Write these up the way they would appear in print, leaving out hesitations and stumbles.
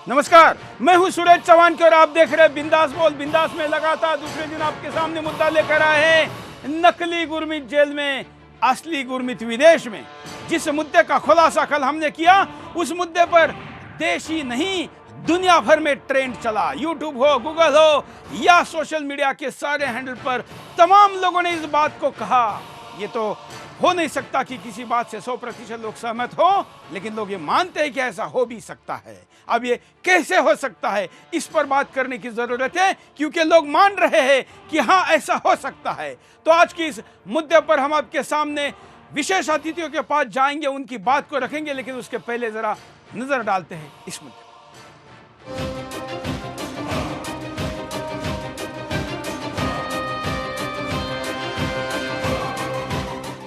नमस्कार, मैं हूं सुरेश चौहान और आप देख रहे हैं बिंदास बोल। बिंदास में लगातार दूसरे दिन आपके सामने मुद्दा लेकर आए हैं। नकली गुरमीत जेल में, असली गुरमीत विदेश में। जिस मुद्दे का खुलासा कल हमने किया, उस मुद्दे पर देश ही नहीं दुनिया भर में ट्रेंड चला। यूट्यूब हो, गूगल हो या सोशल मीडिया के सारे हैंडल पर तमाम लोगों ने इस बात को कहा। ये तो हो नहीं सकता कि किसी बात से 100% लोग सहमत हो, लेकिन लोग ये मानते हैं कि ऐसा हो भी सकता है। अब ये कैसे हो सकता है, इस पर बात करने की जरूरत है, क्योंकि लोग मान रहे हैं कि हाँ ऐसा हो सकता है। तो आज की इस मुद्दे पर हम आपके सामने विशेष अतिथियों के पास जाएंगे, उनकी बात को रखेंगे, लेकिन उसके पहले जरा नजर डालते हैं इस मुद्दे।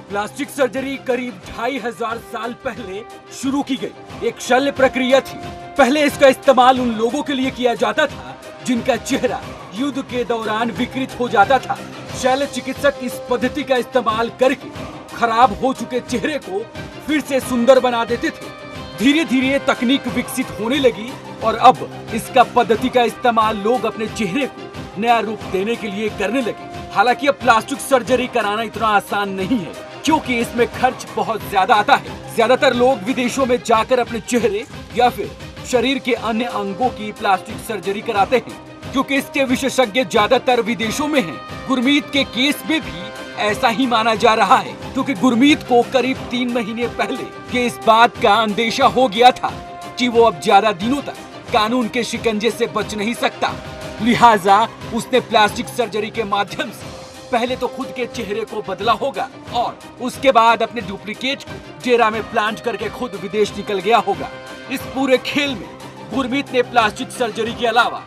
प्लास्टिक सर्जरी करीब 2500 साल पहले शुरू की गई एक शल्य प्रक्रिया थी। पहले इसका इस्तेमाल उन लोगों के लिए किया जाता था जिनका चेहरा युद्ध के दौरान विकृत हो जाता था। शल्य चिकित्सक इस पद्धति का इस्तेमाल करके खराब हो चुके चेहरे को फिर से सुंदर बना देते थे। धीरे धीरे तकनीक विकसित होने लगी और अब इसका पद्धति का इस्तेमाल लोग अपने चेहरे को नया रूप देने के लिए करने लगे। हालांकि अब प्लास्टिक सर्जरी कराना इतना आसान नहीं है, क्योंकि इसमें खर्च बहुत ज्यादा आता है। ज्यादातर लोग विदेशों में जाकर अपने चेहरे या फिर शरीर के अन्य अंगों की प्लास्टिक सर्जरी कराते हैं, क्योंकि इसके विशेषज्ञ ज्यादातर विदेशों में हैं। गुरमीत के केस में भी ऐसा ही माना जा रहा है, क्योंकि गुरमीत को करीब 3 महीने पहले के इस बात का अंदेशा हो गया था कि वो अब ज्यादा दिनों तक कानून के शिकंजे से बच नहीं सकता। लिहाजा उसने प्लास्टिक सर्जरी के माध्यम से पहले तो खुद के चेहरे को बदला होगा और उसके बाद अपने डुप्लीकेट को जेरा में प्लांट करके खुद विदेश निकल गया होगा। इस पूरे खेल में गुरमीत ने प्लास्टिक सर्जरी के अलावा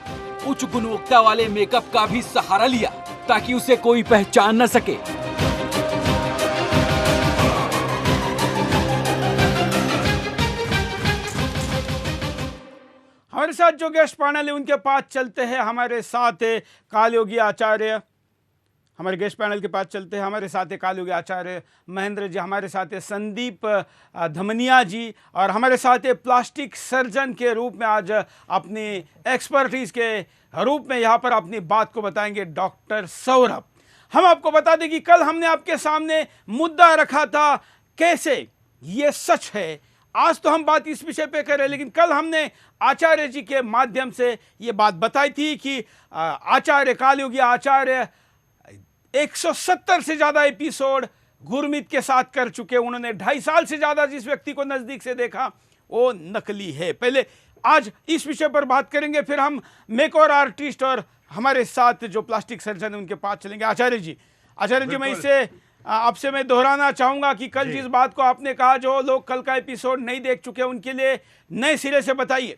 उच्च गुणवत्ता वाले मेकअप का भी सहारा लिया, ताकि उसे कोई पहचान न सके। हमारे साथ जो गेस्ट पैनल है उनके पास चलते हैं। हमारे साथ है कालयोगी आचार्य, हमारे गेस्ट पैनल के पास चलते हैं। हमारे साथ है कालयोगी आचार्य महेंद्र जी, हमारे साथ है संदीप धमनिया जी, और हमारे साथ है प्लास्टिक सर्जन के रूप में आज अपनी एक्सपर्टीज के रूप में यहाँ पर अपनी बात को बताएंगे डॉक्टर सौरभ। हम आपको बता दें कि कल हमने आपके सामने मुद्दा रखा था, कैसे ये सच है। आज तो हम बात इस विषय पे करें, लेकिन कल हमने आचार्य जी के माध्यम से ये बात बताई थी कि आचार्य कालयोगी आचार्य 170 से ज्यादा एपिसोड गुरमीत के साथ कर चुके। उन्होंने 2.5 साल से ज्यादा जिस व्यक्ति को नजदीक से देखा वो नकली है। पहले आज इस विषय पर बात करेंगे, फिर हम मेकओवर आर्टिस्ट और हमारे साथ जो प्लास्टिक सर्जन है उनके पास चलेंगे। आचार्य जी, मैं इससे आपसे मैं दोहराना चाहूंगा कि कल जिस बात को आपने कहा, जो लोग कल का एपिसोड नहीं देख चुके उनके लिए नए सिरे से बताइए।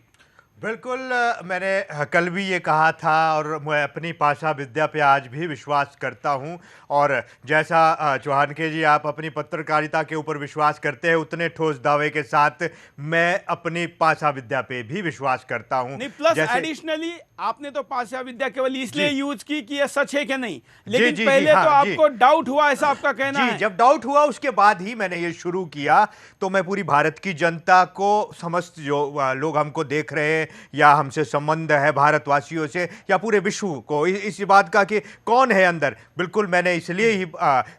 बिल्कुल, मैंने कल भी ये कहा था और मैं अपनी भाषा विद्या पे आज भी विश्वास करता हूँ। और जैसा चौहान के जी आप अपनी पत्रकारिता के ऊपर विश्वास करते हैं, उतने ठोस दावे के साथ मैं अपनी भाषा विद्या पे भी विश्वास करता हूँ। नहीं, प्लस एडिशनली आपने तो भाषा विद्या केवल इसलिए यूज की कि ये सच है कि नहीं, लेकिन पहले तो आपको डाउट हुआ, ऐसा आपका कहना है? जब डाउट हुआ उसके बाद ही मैंने ये शुरू किया। तो मैं पूरी भारत की जनता को, समस्त जो लोग हमको देख रहे हैं या हमसे संबंध है भारतवासियों से या पूरे विश्व को इस बात का कि कौन है अंदर, बिल्कुल मैंने इसलिए ही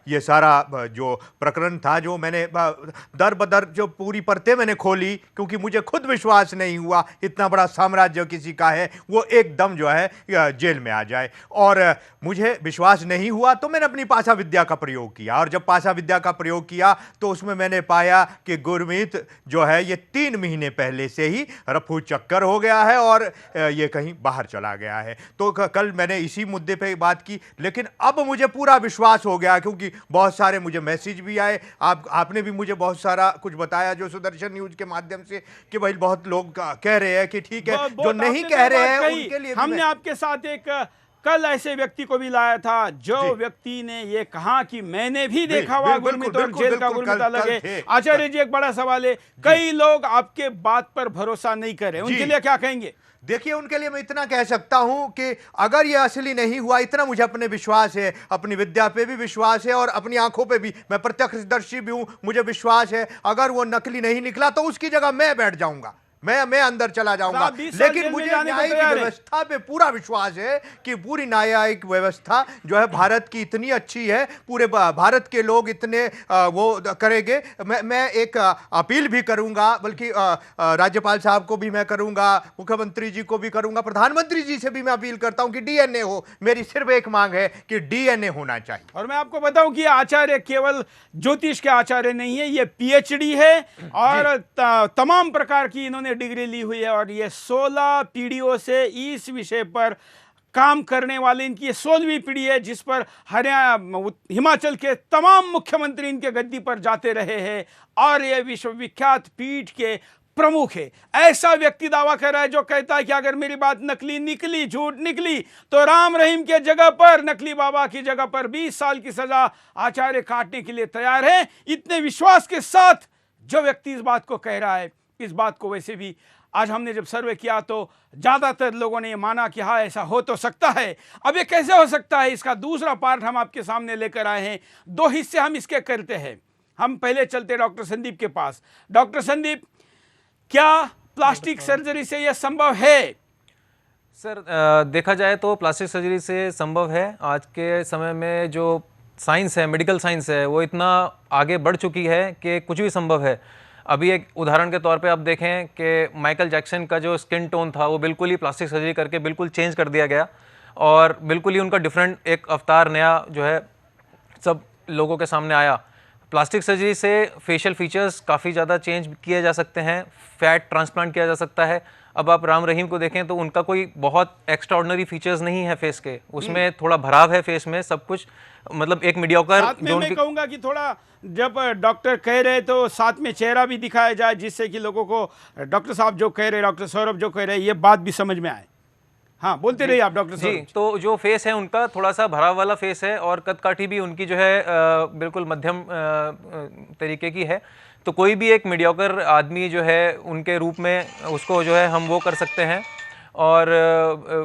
ये सारा जो प्रकरण था, जो मैंने दर बदर जो पूरी परतें मैंने खोली, क्योंकि मुझे खुद विश्वास नहीं हुआ इतना बड़ा साम्राज्य किसी का है वो एकदम जो है जेल में आ जाए। और मुझे विश्वास नहीं हुआ तो मैंने अपनी भाषा विद्या का प्रयोग किया, और जब भाषा विद्या का प्रयोग किया तो उसमें मैंने पाया कि गुरमीत जो है ये 3 महीने पहले से ही रफू चक्कर हो गया है और ये कहीं बाहर चला गया है। तो कल मैंने इसी मुद्दे पे बात की, लेकिन अब मुझे पूरा विश्वास हो गया, क्योंकि बहुत सारे मुझे मैसेज भी आए, आपने भी मुझे बहुत सारा कुछ बताया जो सुदर्शन न्यूज के माध्यम से, कि भाई बहुत लोग कह रहे हैं कि ठीक है, जो नहीं कह रहे हैं उनके लिए हमने आपके साथ एक कल ऐसे व्यक्ति को भी लाया था जो व्यक्ति ने ये कहा कि मैंने भी देखा हुआ गुरमीत और जेल का गुरमीत अलग है। आचार्य जी, एक बड़ा सवाल है, कई लोग आपके बात पर भरोसा नहीं कर रहे, उनके लिए क्या कहेंगे? देखिए, उनके लिए मैं इतना कह सकता हूं कि अगर ये असली नहीं हुआ, इतना मुझे अपने विश्वास है, अपनी विद्या पे भी विश्वास है और अपनी आंखों पे भी, मैं प्रत्यक्षदर्शी भी हूं, मुझे विश्वास है अगर वो नकली नहीं निकला तो उसकी जगह मैं बैठ जाऊंगा। मैं अंदर चला जाऊंगा। आप 20 साल लेकिन जेल में मुझे जाने को न्यायिक तैयार हैं। व्यवस्था पे पूरा विश्वास है कि पूरी न्यायिक व्यवस्था जो है भारत की इतनी अच्छी है, पूरे भारत के लोग इतने वो करेंगे। मैं एक अपील भी करूंगा, बल्कि राज्यपाल साहब को भी मैं करूंगा, मुख्यमंत्री जी को भी करूंगा, प्रधानमंत्री जी से भी मैं अपील करता हूं कि डीएनए हो। मेरी सिर्फ एक मांग है कि डीएनए होना चाहिए। और मैं आपको बताऊं कि आचार्य केवल ज्योतिष के आचार्य नहीं है, ये पीएचडी है और तमाम प्रकार की इन्होंने डिग्री ली हुई है और ये 16 पीढ़ियों से इस विषय पर काम करने वाले, इनकी ये 16वीं पीढ़ी है जिस पर हरियाणा हिमाचल के तमाम मुख्यमंत्री इनके गद्दी पर जाते रहे हैं और ये विश्वविख्यात पीठ के प्रमुख है। ऐसा व्यक्ति दावा कर रहा है जो कहता है कि अगर मेरी बात नकली निकली, झूठ निकली, तो राम रहीम के जगह पर, नकली बाबा की जगह पर 20 साल की सजा आचार्य काटने के लिए तैयार है। इतने विश्वास के साथ जो व्यक्ति इस बात को कह रहा है, इस बात को वैसे भी आज हमने जब सर्वे किया तो ज्यादातर लोगों ने ये माना कि हाँ ऐसा हो तो सकता है। अब ये कैसे हो सकता है, इसका दूसरा पार्ट हम आपके सामने लेकर आए हैं। 2 हिस्से हम इसके करते हैं। हम पहले चलते डॉक्टर संदीप के पास। डॉक्टर संदीप, क्या प्लास्टिक सर्जरी से यह संभव है? सर, देखा जाए तो प्लास्टिक सर्जरी से संभव है। आज के समय में जो साइंस है, मेडिकल साइंस है, वो इतना आगे बढ़ चुकी है कि कुछ भी संभव है। अभी एक उदाहरण के तौर पे आप देखें कि माइकल जैक्सन का जो स्किन टोन था वो बिल्कुल ही प्लास्टिक सर्जरी करके बिल्कुल चेंज कर दिया गया और बिल्कुल ही उनका डिफरेंट एक अवतार नया जो है सब लोगों के सामने आया। प्लास्टिक सर्जरी से फेशियल फीचर्स काफ़ी ज़्यादा चेंज किए जा सकते हैं, फैट ट्रांसप्लांट किया जा सकता है। अब आप राम रहीम को देखें तो उनका कोई बहुत एक्स्ट्राऑर्डिनरी फीचर्स नहीं है फेस के, उसमें थोड़ा भराव है फेस में, सब कुछ मतलब एक मीडियोकर साथ में मैं कहूंगा कि थोड़ा जब डॉक्टर कह रहे तो साथ में चेहरा भी दिखाया जाए जिससे कि लोगों को डॉक्टर साहब जो कह रहे, डॉक्टर सौरभ जो कह रहे, ये बात भी समझ में आए। हाँ, बोलते रहिए आप डॉक्टर जी। सौरभ। तो जो फेस है उनका थोड़ा सा भराव वाला फेस है और कदकाठी भी उनकी जो है बिल्कुल मध्यम तरीके की है। तो कोई भी एक मीडियोकर आदमी जो है उनके रूप में उसको जो है हम वो कर सकते हैं। और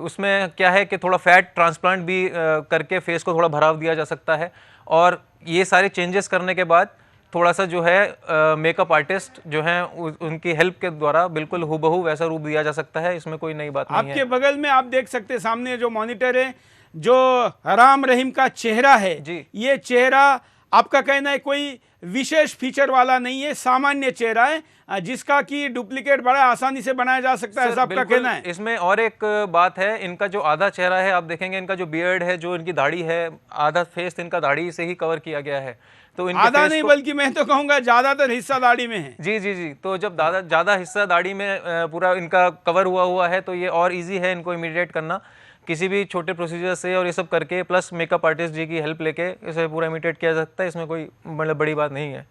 उसमें क्या है कि थोड़ा फैट ट्रांसप्लांट भी करके फेस को थोड़ा भराव दिया जा सकता है और ये सारे चेंजेस करने के बाद थोड़ा सा जो है मेकअप आर्टिस्ट जो हैं उनकी हेल्प के द्वारा बिल्कुल हूबहू वैसा रूप दिया जा सकता है। इसमें कोई नई बात नहीं है। आपके बगल में आप देख सकते हैं सामने जो मॉनिटर है, जो राम रहीम का चेहरा है जी। ये चेहरा आपका कहना है कोई विशेष फीचर वाला नहीं है, सामान्य चेहरा है जिसका कि डुप्लीकेट बड़ा आसानी से बनाया जा सकता है, ऐसा आपका कहना है? इसमें और एक बात है, इनका जो आधा चेहरा है आप देखेंगे, इनका जो बियर्ड है, जो इनकी दाढ़ी है, आधा फेस इनका दाढ़ी से ही कवर किया गया है। तो इनके आधा फेस नहीं को बल्कि मैं तो कहूंगा ज्यादातर हिस्सा दाढ़ी में है। जी जी जी। तो जब ज़्यादा हिस्सा दाढ़ी में पूरा इनका कवर हुआ है तो ये और इजी है इनको इमीडिएट करना किसी भी छोटे प्रोसीजर से, और ये सब करके प्लस मेकअप आर्टिस्ट जी की हेल्प लेके इसे पूरा इमीडिएट किया जा सकता है। इसमें कोई मतलब बड़ी बात नहीं है।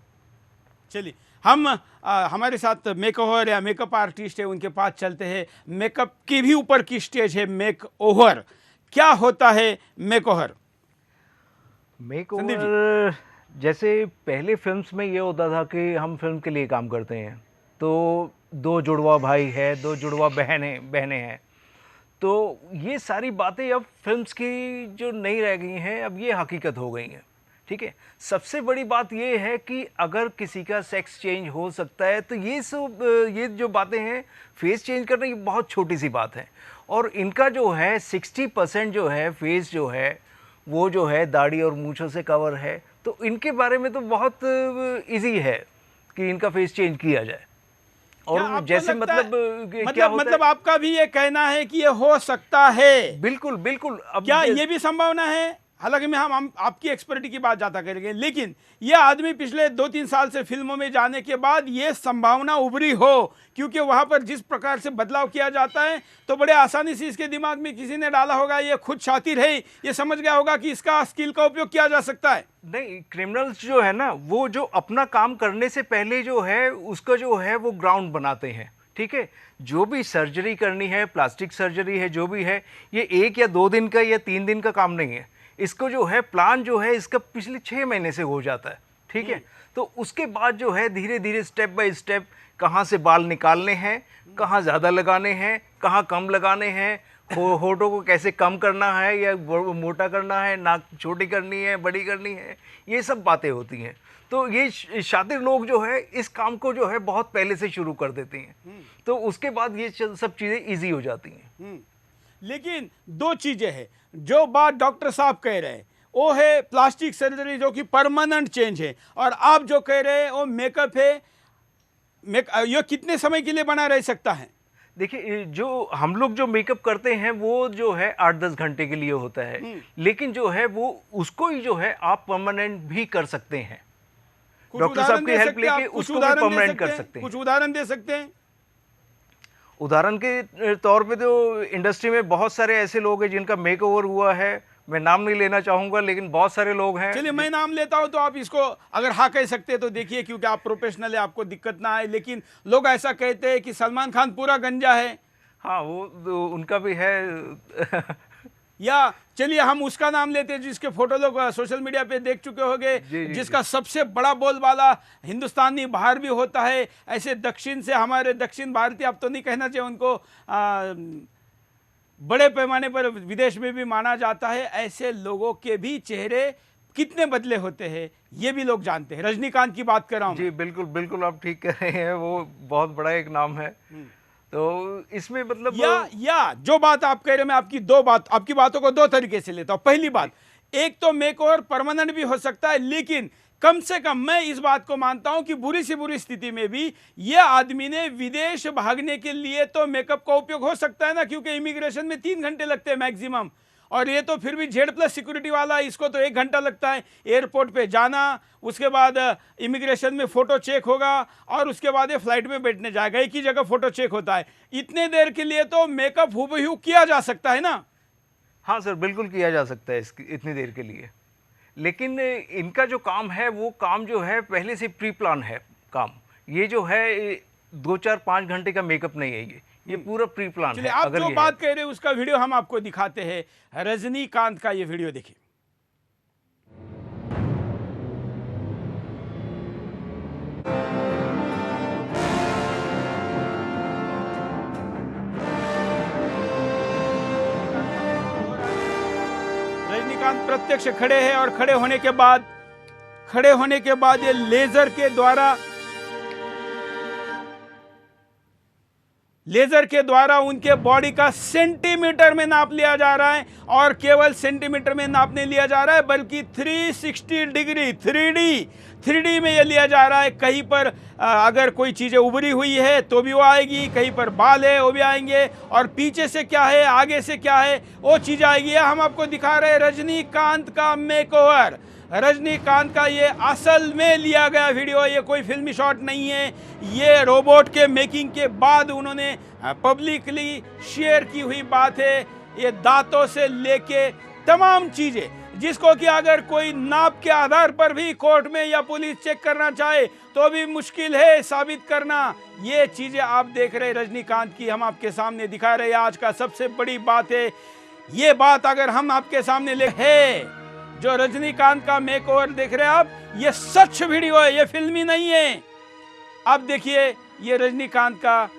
चलिए हम हमारे साथ मेकओवर या मेकअप आर्टिस्ट है, उनके पास चलते हैं। मेकअप की भी ऊपर की स्टेज है मेक ओवर। क्या होता है मेक ओवर? मेकओवर जैसे पहले फिल्म्स में ये होता था कि हम फिल्म के लिए काम करते हैं, तो 2 जुड़वा भाई है, 2 जुड़वा बहनें हैं, तो ये सारी बातें अब फिल्म्स की जो नहीं रह गई हैं, अब ये हकीकत हो गई हैं। ठीक है, सबसे बड़ी बात ये है कि अगर किसी का सेक्स चेंज हो सकता है तो ये जो बातें हैं फेस चेंज करने की बहुत छोटी सी बात है। और इनका जो है 60% जो है फेस जो है वो जो है दाढ़ी और मूंछों से कवर है, तो इनके बारे में तो बहुत इजी है कि इनका फेस चेंज किया जाए। और जैसे मतलब आपका भी ये कहना है कि ये हो सकता है? बिल्कुल बिल्कुल। अब क्या ये भी संभावना है? हालांकि मैं हम आपकी एक्सपर्टी की बात ज्यादा करेंगे, लेकिन यह आदमी पिछले 2-3 साल से फिल्मों में जाने के बाद ये संभावना उभरी हो, क्योंकि वहां पर जिस प्रकार से बदलाव किया जाता है तो बड़े आसानी से इसके दिमाग में किसी ने डाला होगा, ये खुद शातिर है, ये समझ गया होगा कि इसका स्किल का उपयोग किया जा सकता है। नहीं, क्रिमिनल्स जो है ना, वो जो अपना काम करने से पहले जो है उसका जो है वो ग्राउंड बनाते हैं। ठीक है, जो भी सर्जरी करनी है, प्लास्टिक सर्जरी है, जो भी है, ये 1 या 2 दिन का या 3 दिन का काम नहीं है। इसको जो है प्लान जो है इसका पिछले 6 महीने से हो जाता है। ठीक है, तो उसके बाद जो है धीरे धीरे स्टेप बाय स्टेप कहाँ से बाल निकालने हैं, कहाँ ज़्यादा लगाने हैं, कहाँ कम लगाने हैं, होठों को कैसे कम करना है या मोटा करना है, नाक छोटी करनी है, बड़ी करनी है, ये सब बातें होती हैं। तो ये शातिर लोग जो है इस काम को जो है बहुत पहले से शुरू कर देते हैं, तो उसके बाद ये सब चीज़ें ईजी हो जाती हैं। लेकिन दो चीजें हैं जो बात डॉक्टर साहब कह रहे हैं, वो है प्लास्टिक सर्जरी जो कि परमानेंट चेंज है, और आप जो कह रहे हैं वो मेकअप है। ये कितने समय के लिए बना रह सकता है? देखिए, जो हम लोग जो मेकअप करते हैं वो जो है 8-10 घंटे के लिए होता है, लेकिन जो है वो उसको ही जो है आप परमानेंट भी कर सकते हैं। डॉक्टर साहब की हेल्प लेके उसको भी परमानेंट कर सकते हैं। कुछ उदाहरण दे सकते हैं? उदाहरण के तौर पे तो इंडस्ट्री में बहुत सारे ऐसे लोग हैं जिनका मेकओवर हुआ है, मैं नाम नहीं लेना चाहूंगा, लेकिन बहुत सारे लोग हैं। चलिए मैं नाम लेता हूं, तो आप इसको अगर हाँ कह सकते हैं तो देखिए, क्योंकि आप प्रोफेशनल है, आपको दिक्कत ना आए। लेकिन लोग ऐसा कहते हैं कि सलमान खान पूरा गंजा है। हाँ, वो तो उनका भी है। या चलिए हम उसका नाम लेते हैं जिसके फोटो लोग सोशल मीडिया पे देख चुके होंगे, जिसका सबसे बड़ा बोलबाला हिंदुस्तानी बाहर भी होता है। ऐसे दक्षिण से हमारे दक्षिण भारतीय, आप तो नहीं कहना चाहिए उनको, बड़े पैमाने पर विदेश में भी माना जाता है। ऐसे लोगों के भी चेहरे कितने बदले होते हैं ये भी लोग जानते हैं। रजनीकांत की बात कर रहा हूं। जी बिल्कुल बिल्कुल, आप ठीक कह रहे हैं, वो बहुत बड़ा एक नाम है। तो इसमें मतलब या जो बात आप कह रहे हैं, मैं आपकी बातों को दो तरीके से लेता हूं। पहली बात, एक तो मेकओवर परमानेंट भी हो सकता है, लेकिन कम से कम मैं इस बात को मानता हूं कि बुरी से बुरी स्थिति में भी ये आदमी ने विदेश भागने के लिए तो मेकअप का उपयोग हो सकता है ना, क्योंकि इमिग्रेशन में 3 घंटे लगते हैं मैक्सिमम, और ये तो फिर भी Z+ सिक्योरिटी वाला, इसको तो 1 घंटा लगता है एयरपोर्ट पे जाना, उसके बाद इमिग्रेशन में फोटो चेक होगा, और उसके बाद ये फ्लाइट में बैठने जाएगा। एक ही जगह फोटो चेक होता है। इतने देर के लिए तो मेकअप हूबहू किया जा सकता है ना? हाँ सर, बिल्कुल किया जा सकता है इतनी देर के लिए, लेकिन इनका जो काम है वो काम जो है पहले से प्री प्लान है काम। ये जो है 2-4-5 घंटे का मेकअप नहीं है, ये पूरा प्री प्लान है। आप जो बात कह रहे हैं उसका वीडियो हम आपको दिखाते हैं, रजनीकांत का ये वीडियो देखिए। रजनीकांत प्रत्यक्ष खड़े हैं, और खड़े होने के बाद ये लेजर के द्वारा उनके बॉडी का सेंटीमीटर में नाप लिया जा रहा है, और केवल सेंटीमीटर में नाप नहीं लिया जा रहा है बल्कि 360 डिग्री 3D में ये लिया जा रहा है। कहीं पर अगर कोई चीजें उभरी हुई है तो भी वो आएगी, कहीं पर बाल है वो भी आएंगे, और पीछे से क्या है, आगे से क्या है, वो चीज आएगी। हम आपको दिखा रहे हैं रजनीकांत का मेकओवर। रजनीकांत का ये असल में लिया गया वीडियो, ये कोई फिल्मी शॉट नहीं है। ये रोबोट के मेकिंग के बाद उन्होंने पब्लिकली शेयर की हुई बात है। ये दांतों से लेके तमाम चीजें, जिसको कि अगर कोई नाप के आधार पर भी कोर्ट में या पुलिस चेक करना चाहे तो भी मुश्किल है साबित करना। ये चीजें आप देख रहे रजनीकांत की, हम आपके सामने दिखा रहे हैं। आज का सबसे बड़ी बात है, ये बात अगर हम आपके सामने ले है, जो रजनीकांत का मेकओवर देख रहे हैं आप, ये सच वीडियो है, ये फिल्मी नहीं है। अब देखिए, ये रजनीकांत का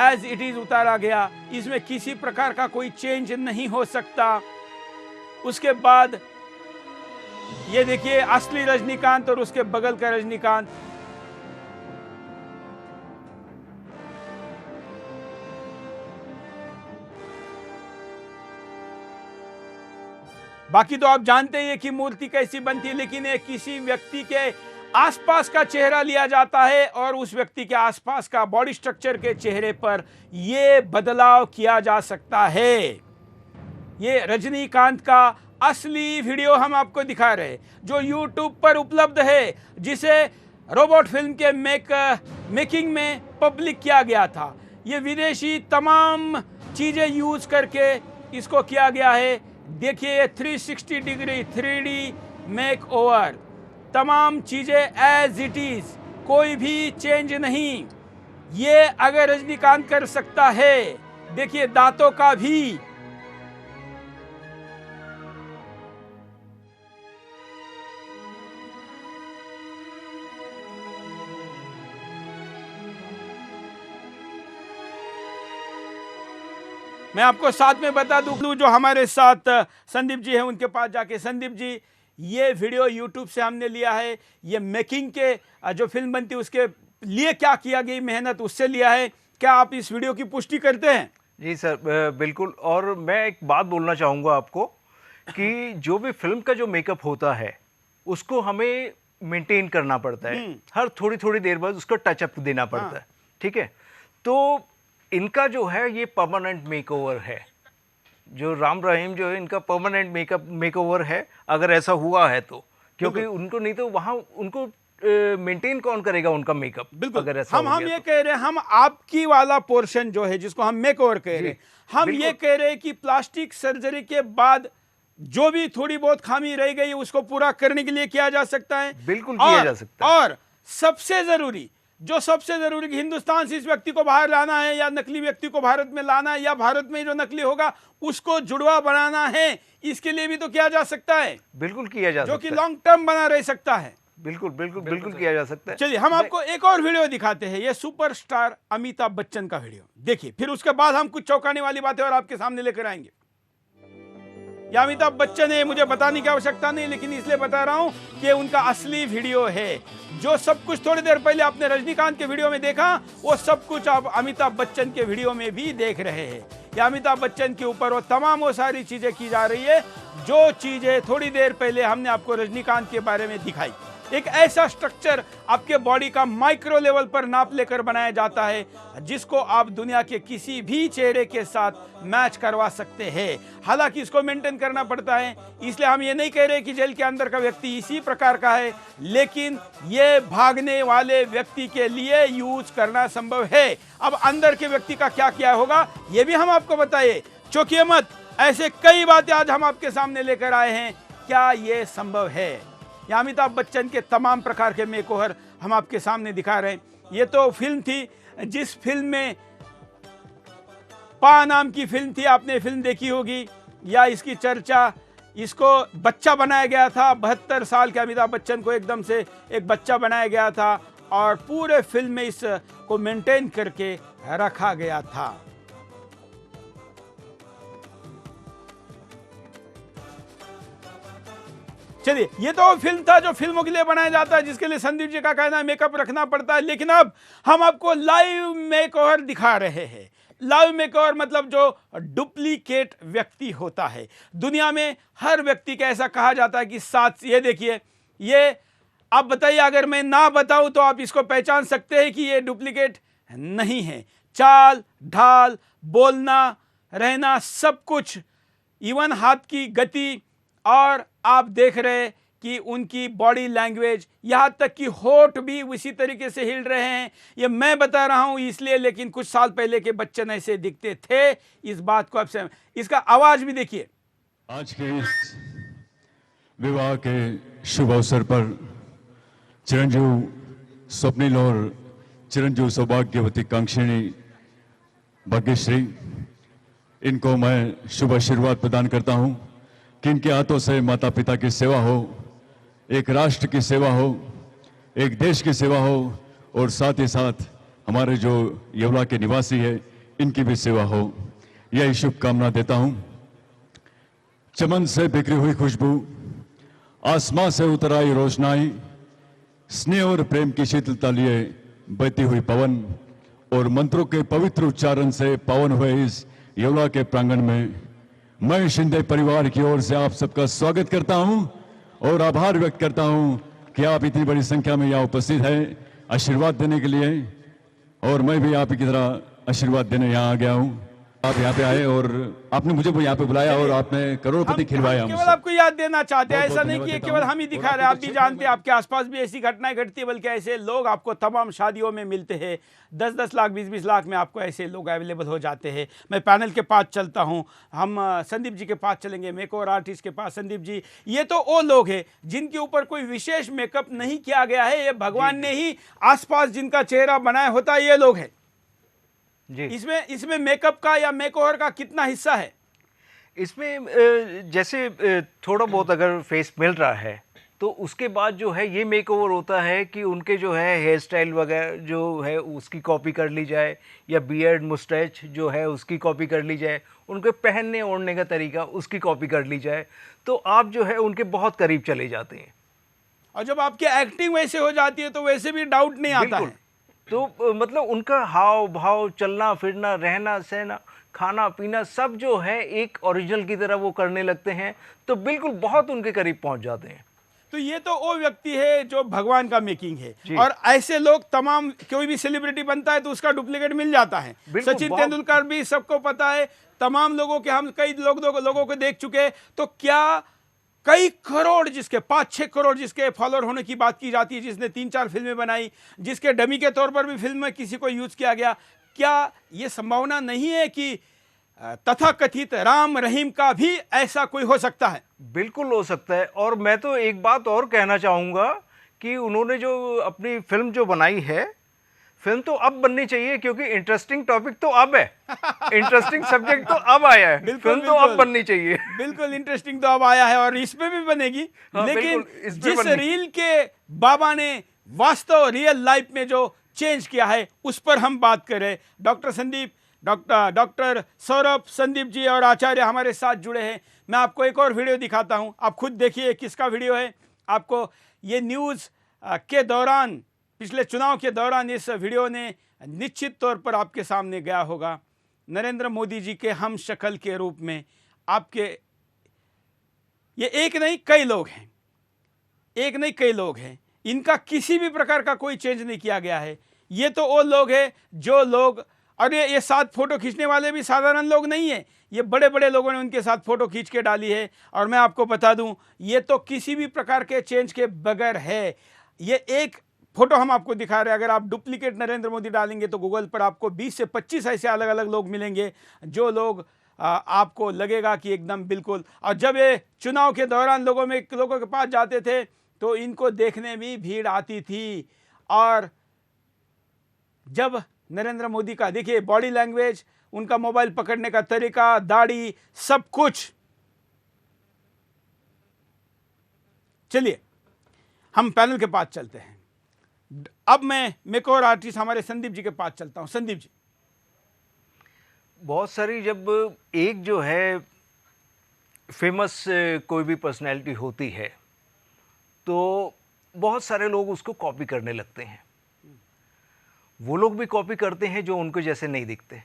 एज इट इज उतारा गया, इसमें किसी प्रकार का कोई चेंज नहीं हो सकता। उसके बाद ये देखिए असली रजनीकांत और उसके बगल का रजनीकांत। बाकी तो आप जानते हैं कि मूर्ति कैसी बनती है, लेकिन ये किसी व्यक्ति के आसपास का चेहरा लिया जाता है, और उस व्यक्ति के आसपास का बॉडी स्ट्रक्चर के चेहरे पर यह बदलाव किया जा सकता है। ये रजनीकांत का असली वीडियो हम आपको दिखा रहे हैं, जो YouTube पर उपलब्ध है, जिसे रोबोट फिल्म के मेकिंग में पब्लिक किया गया था। ये विदेशी तमाम चीजें यूज करके इसको किया गया है। देखिए 360 डिग्री 3D मेकओवर, तमाम चीजें एज इट इज, कोई भी चेंज नहीं। ये अगर रजनीकांत कर सकता है, देखिए दांतों का भी। मैं आपको साथ में बता दूं, जो हमारे साथ संदीप जी हैं उनके पास जाके, संदीप जी ये वीडियो यूट्यूब से हमने लिया है, ये मेकिंग के जो फिल्म बनती है उसके लिए क्या किया गई मेहनत उससे लिया है, क्या आप इस वीडियो की पुष्टि करते हैं? जी सर, बिल्कुल। और मैं एक बात बोलना चाहूँगा आपको कि जो भी फिल्म का जो मेकअप होता है उसको हमें मेंटेन करना पड़ता है, हर थोड़ी थोड़ी देर बाद उसको टचअप देना पड़ता है, ठीक है। तो इनका जो है ये परमानेंट मेकओवर है, जो राम रहीम जो है इनका परमानेंट मेकओवर है, अगर ऐसा हुआ है तो, क्योंकि उनको नहीं तो वहाँ उनको मेंटेन कौन करेगा उनका मेकअप? बिल्कुल। अगर ऐसा हम हो गया ये तो। कह रहे हैं, हम आपकी वाला पोर्शन जो है जिसको हम मेकओवर कह रहे हैं, हम ये कह रहे हैं कि प्लास्टिक सर्जरी के बाद जो भी थोड़ी बहुत खामी रह गई उसको पूरा करने के लिए किया जा सकता है। बिल्कुल किया जा सकता है। और सबसे जरूरी कि हिंदुस्तान से इस व्यक्ति को बाहर लाना है या नकली व्यक्ति को भारत में लाना है, या भारत में जो नकली होगा उसको जुड़वा बनाना है, इसके लिए भी तो किया जा सकता है। बिल्कुल किया जा सकता है, जो कि लॉन्ग टर्म बना रह सकता है। बिल्कुल किया जा सकता है। चलिए हम आपको एक और वीडियो दिखाते हैं, ये सुपरस्टार अमिताभ बच्चन का वीडियो देखिए, फिर उसके बाद हम कुछ चौंकाने वाली बातें और आपके सामने लेकर आएंगे। ये अमिताभ बच्चन है, मुझे बताने की आवश्यकता नहीं, लेकिन इसलिए बता रहा हूं कि उनका असली वीडियो है। जो सब कुछ थोड़ी देर पहले आपने रजनीकांत के वीडियो में देखा, वो सब कुछ आप अमिताभ बच्चन के वीडियो में भी देख रहे हैं। या अमिताभ बच्चन के ऊपर वो सारी चीजें की जा रही है जो चीजें थोड़ी देर पहले हमने आपको रजनीकांत के बारे में दिखाई। एक ऐसा स्ट्रक्चर आपके बॉडी का माइक्रो लेवल पर नाप लेकर बनाया जाता है जिसको आप दुनिया के किसी भी चेहरे के साथ मैच करवा सकते हैं। हालांकि इसको मेंटेन करना पड़ता है, इसलिए हम ये नहीं कह रहे कि जेल के अंदर का व्यक्ति इसी प्रकार का है, लेकिन ये भागने वाले व्यक्ति के लिए यूज करना संभव है। अब अंदर के व्यक्ति का क्या क्या होगा ये भी हम आपको बताइए, चौंकिए मत। ऐसे कई बातें आज हम आपके सामने लेकर आए हैं, क्या ये संभव है? या अमिताभ बच्चन के तमाम प्रकार के मेकओवर हम आपके सामने दिखा रहे हैं। ये तो फिल्म थी, जिस फिल्म में पा नाम की फिल्म थी, आपने फिल्म देखी होगी या इसकी चर्चा, इसको बच्चा बनाया गया था। 72 साल के अमिताभ बच्चन को एकदम से एक बच्चा बनाया गया था और पूरे फिल्म में इसको मेंटेन करके रखा गया था। चलिए, ये तो फिल्म था जो फिल्मों के लिए बनाया जाता है, जिसके लिए संदीप जी का कहना है मेकअप रखना पड़ता है। लेकिन अब हम आपको लाइव मेकओवर दिखा रहे हैं। लाइव मेकओवर मतलब जो डुप्लीकेट व्यक्ति होता है। दुनिया में हर व्यक्ति का ऐसा कहा जाता है कि साथ, ये देखिए, ये आप बताइए, अगर मैं ना बताऊं तो आप इसको पहचान सकते हैं कि ये डुप्लीकेट नहीं है। चाल ढाल, बोलना, रहना, सब कुछ, इवन हाथ की गति, और आप देख रहे हैं कि उनकी बॉडी लैंग्वेज, यहां तक कि होठ भी उसी तरीके से हिल रहे हैं। ये मैं बता रहा हूं इसलिए, लेकिन कुछ साल पहले के बच्चन ऐसे दिखते थे। इस बात को अब इसका आवाज भी देखिए। आज के इस विवाह के शुभ अवसर पर चिरंजीव स्वप्निल और चिरंजीव सौभाग्यवती कांक्षिणी भाग्यश्री, इनको मैं शुभ आशीर्वाद प्रदान करता हूं कि इनके हाथों से माता पिता की सेवा हो, एक राष्ट्र की सेवा हो, एक देश की सेवा हो, और साथ ही साथ हमारे जो येवला के निवासी है इनकी भी सेवा हो, यही शुभकामना देता हूं। चमन से बिखरी हुई खुशबू, आसमां से उतर आई रोशनाई, स्नेह और प्रेम की शीतलता लिए बहती हुई पवन, और मंत्रों के पवित्र उच्चारण से पावन हुए इस येवला के प्रांगण में मैं शिंदे परिवार की ओर से आप सबका स्वागत करता हूं और आभार व्यक्त करता हूं कि आप इतनी बड़ी संख्या में यहाँ उपस्थित हैं आशीर्वाद देने के लिए, और मैं भी आप की तरह आशीर्वाद देने यहाँ आ गया हूं। आप यहाँ पे आए और आपने मुझे यहाँ पे बुलाया और आपने करोड़पति खिलवाया। केवल आपको याद देना चाहते हैं, बहुत ऐसा नहीं कि धन्यवाद केवल हम ही दिखा रहे हैं, आप भी जानते हैं आपके आसपास भी ऐसी घटनाएं घटती है, बल्कि ऐसे लोग आपको तमाम शादियों में मिलते हैं। 10-10 लाख 20-20 लाख में आपको ऐसे लोग अवेलेबल हो जाते हैं। मैं पैनल के पास चलता हूं, हम संदीप जी के पास चलेंगे, मेकओवर आर्टिस्ट के पास। संदीप जी, ये तो वो लोग हैं जिनके ऊपर कोई विशेष मेकअप नहीं किया गया है, ये भगवान ने ही आसपास जिनका चेहरा बनाया होता है, ये लोग हैं जी। इसमें मेकअप का या मेकओवर का कितना हिस्सा है? इसमें जैसे थोड़ा बहुत अगर फेस मिल रहा है तो उसके बाद जो है ये मेकओवर होता है कि उनके जो है हेयर स्टाइल वगैरह जो है उसकी कॉपी कर ली जाए, या बियर्ड मुस्टैच जो है उसकी कॉपी कर ली जाए, उनके पहनने ओढ़ने का तरीका उसकी कॉपी कर ली जाए, तो आप जो है उनके बहुत करीब चले जाते हैं। और जब आपकी एक्टिंग वैसे हो जाती है तो वैसे भी डाउट नहीं आता बिल्कुल। है। तो मतलब उनका हाव भाव, चलना फिरना, रहना सहना, खाना पीना सब जो है एक ओरिजिनल की तरह वो करने लगते हैं, तो बिल्कुल बहुत उनके करीब पहुंच जाते हैं। तो ये तो वो व्यक्ति है जो भगवान का मेकिंग है, जी। और ऐसे लोग तमाम, कोई भी सेलिब्रिटी बनता है तो उसका डुप्लीकेट मिल जाता है। बिल्कुल, सचिन बहुत- तेंदुलकर भी सबको पता है, तमाम लोगों के, हम कई लोगों को देख चुके हैं। तो क्या कई करोड़, जिसके 5-6 करोड़ जिसके फॉलोअर होने की बात की जाती है, जिसने 3-4 फिल्में बनाई, जिसके डमी के तौर पर भी फिल्म में किसी को यूज किया गया, क्या ये संभावना नहीं है कि तथाकथित राम रहीम का भी ऐसा कोई हो सकता है? बिल्कुल हो सकता है। और मैं तो एक बात और कहना चाहूँगा कि उन्होंने जो अपनी फिल्म जो बनाई है, फिल्म तो अब बननी चाहिए, क्योंकि इंटरेस्टिंग टॉपिक तो अब है, इंटरेस्टिंग सब्जेक्ट तो अब आया है, बिल्कुल, फिल्म तो अब बिल्कुल। बननी चाहिए। बिल्कुल इंटरेस्टिंग तो अब आया है और इस पे भी बनेगी। हाँ, लेकिन बिल्कुल, इस पे जिस बनेगी। रील के बाबा ने वास्तव रियल लाइफ में जो चेंज किया है उस पर हम बात करें। डॉक्टर सौरभ संदीप जी और आचार्य हमारे साथ जुड़े हैं। मैं आपको एक और वीडियो दिखाता हूं, आप खुद देखिए किसका वीडियो है। आपको ये न्यूज़ के दौरान, पिछले चुनाव के दौरान इस वीडियो ने निश्चित तौर पर आपके सामने गया होगा। नरेंद्र मोदी जी के हम शक्ल के रूप में आपके, ये एक नहीं कई लोग हैं, एक नहीं कई लोग हैं, इनका किसी भी प्रकार का कोई चेंज नहीं किया गया है। ये तो वो लोग हैं जो लोग, और ये साथ फोटो खींचने वाले भी साधारण लोग नहीं है, ये बड़े बड़े लोगों ने उनके साथ फोटो खींच के डाली है। और मैं आपको बता दूं, ये तो किसी भी प्रकार के चेंज के बगैर है। ये एक फोटो हम आपको दिखा रहे हैं, अगर आप डुप्लीकेट नरेंद्र मोदी डालेंगे तो गूगल पर आपको 20 से 25 ऐसे अलग अलग लोग मिलेंगे जो लोग आपको लगेगा कि एकदम बिल्कुल। और जब ये चुनाव के दौरान लोगों के पास जाते थे तो इनको देखने में भीड़ आती थी। और जब नरेंद्र मोदी का देखिए बॉडी लैंग्वेज, उनका मोबाइल पकड़ने का तरीका, दाढ़ी, सब कुछ। चलिए हम पैनल के पास चलते हैं। अब मैं मेकओवर आर्टिस्ट हमारे संदीप जी के पास चलता हूं। संदीप जी, बहुत सारी, जब एक जो है फेमस कोई भी पर्सनैलिटी होती है तो बहुत सारे लोग उसको कॉपी करने लगते हैं। वो लोग भी कॉपी करते हैं जो उनको जैसे नहीं दिखते,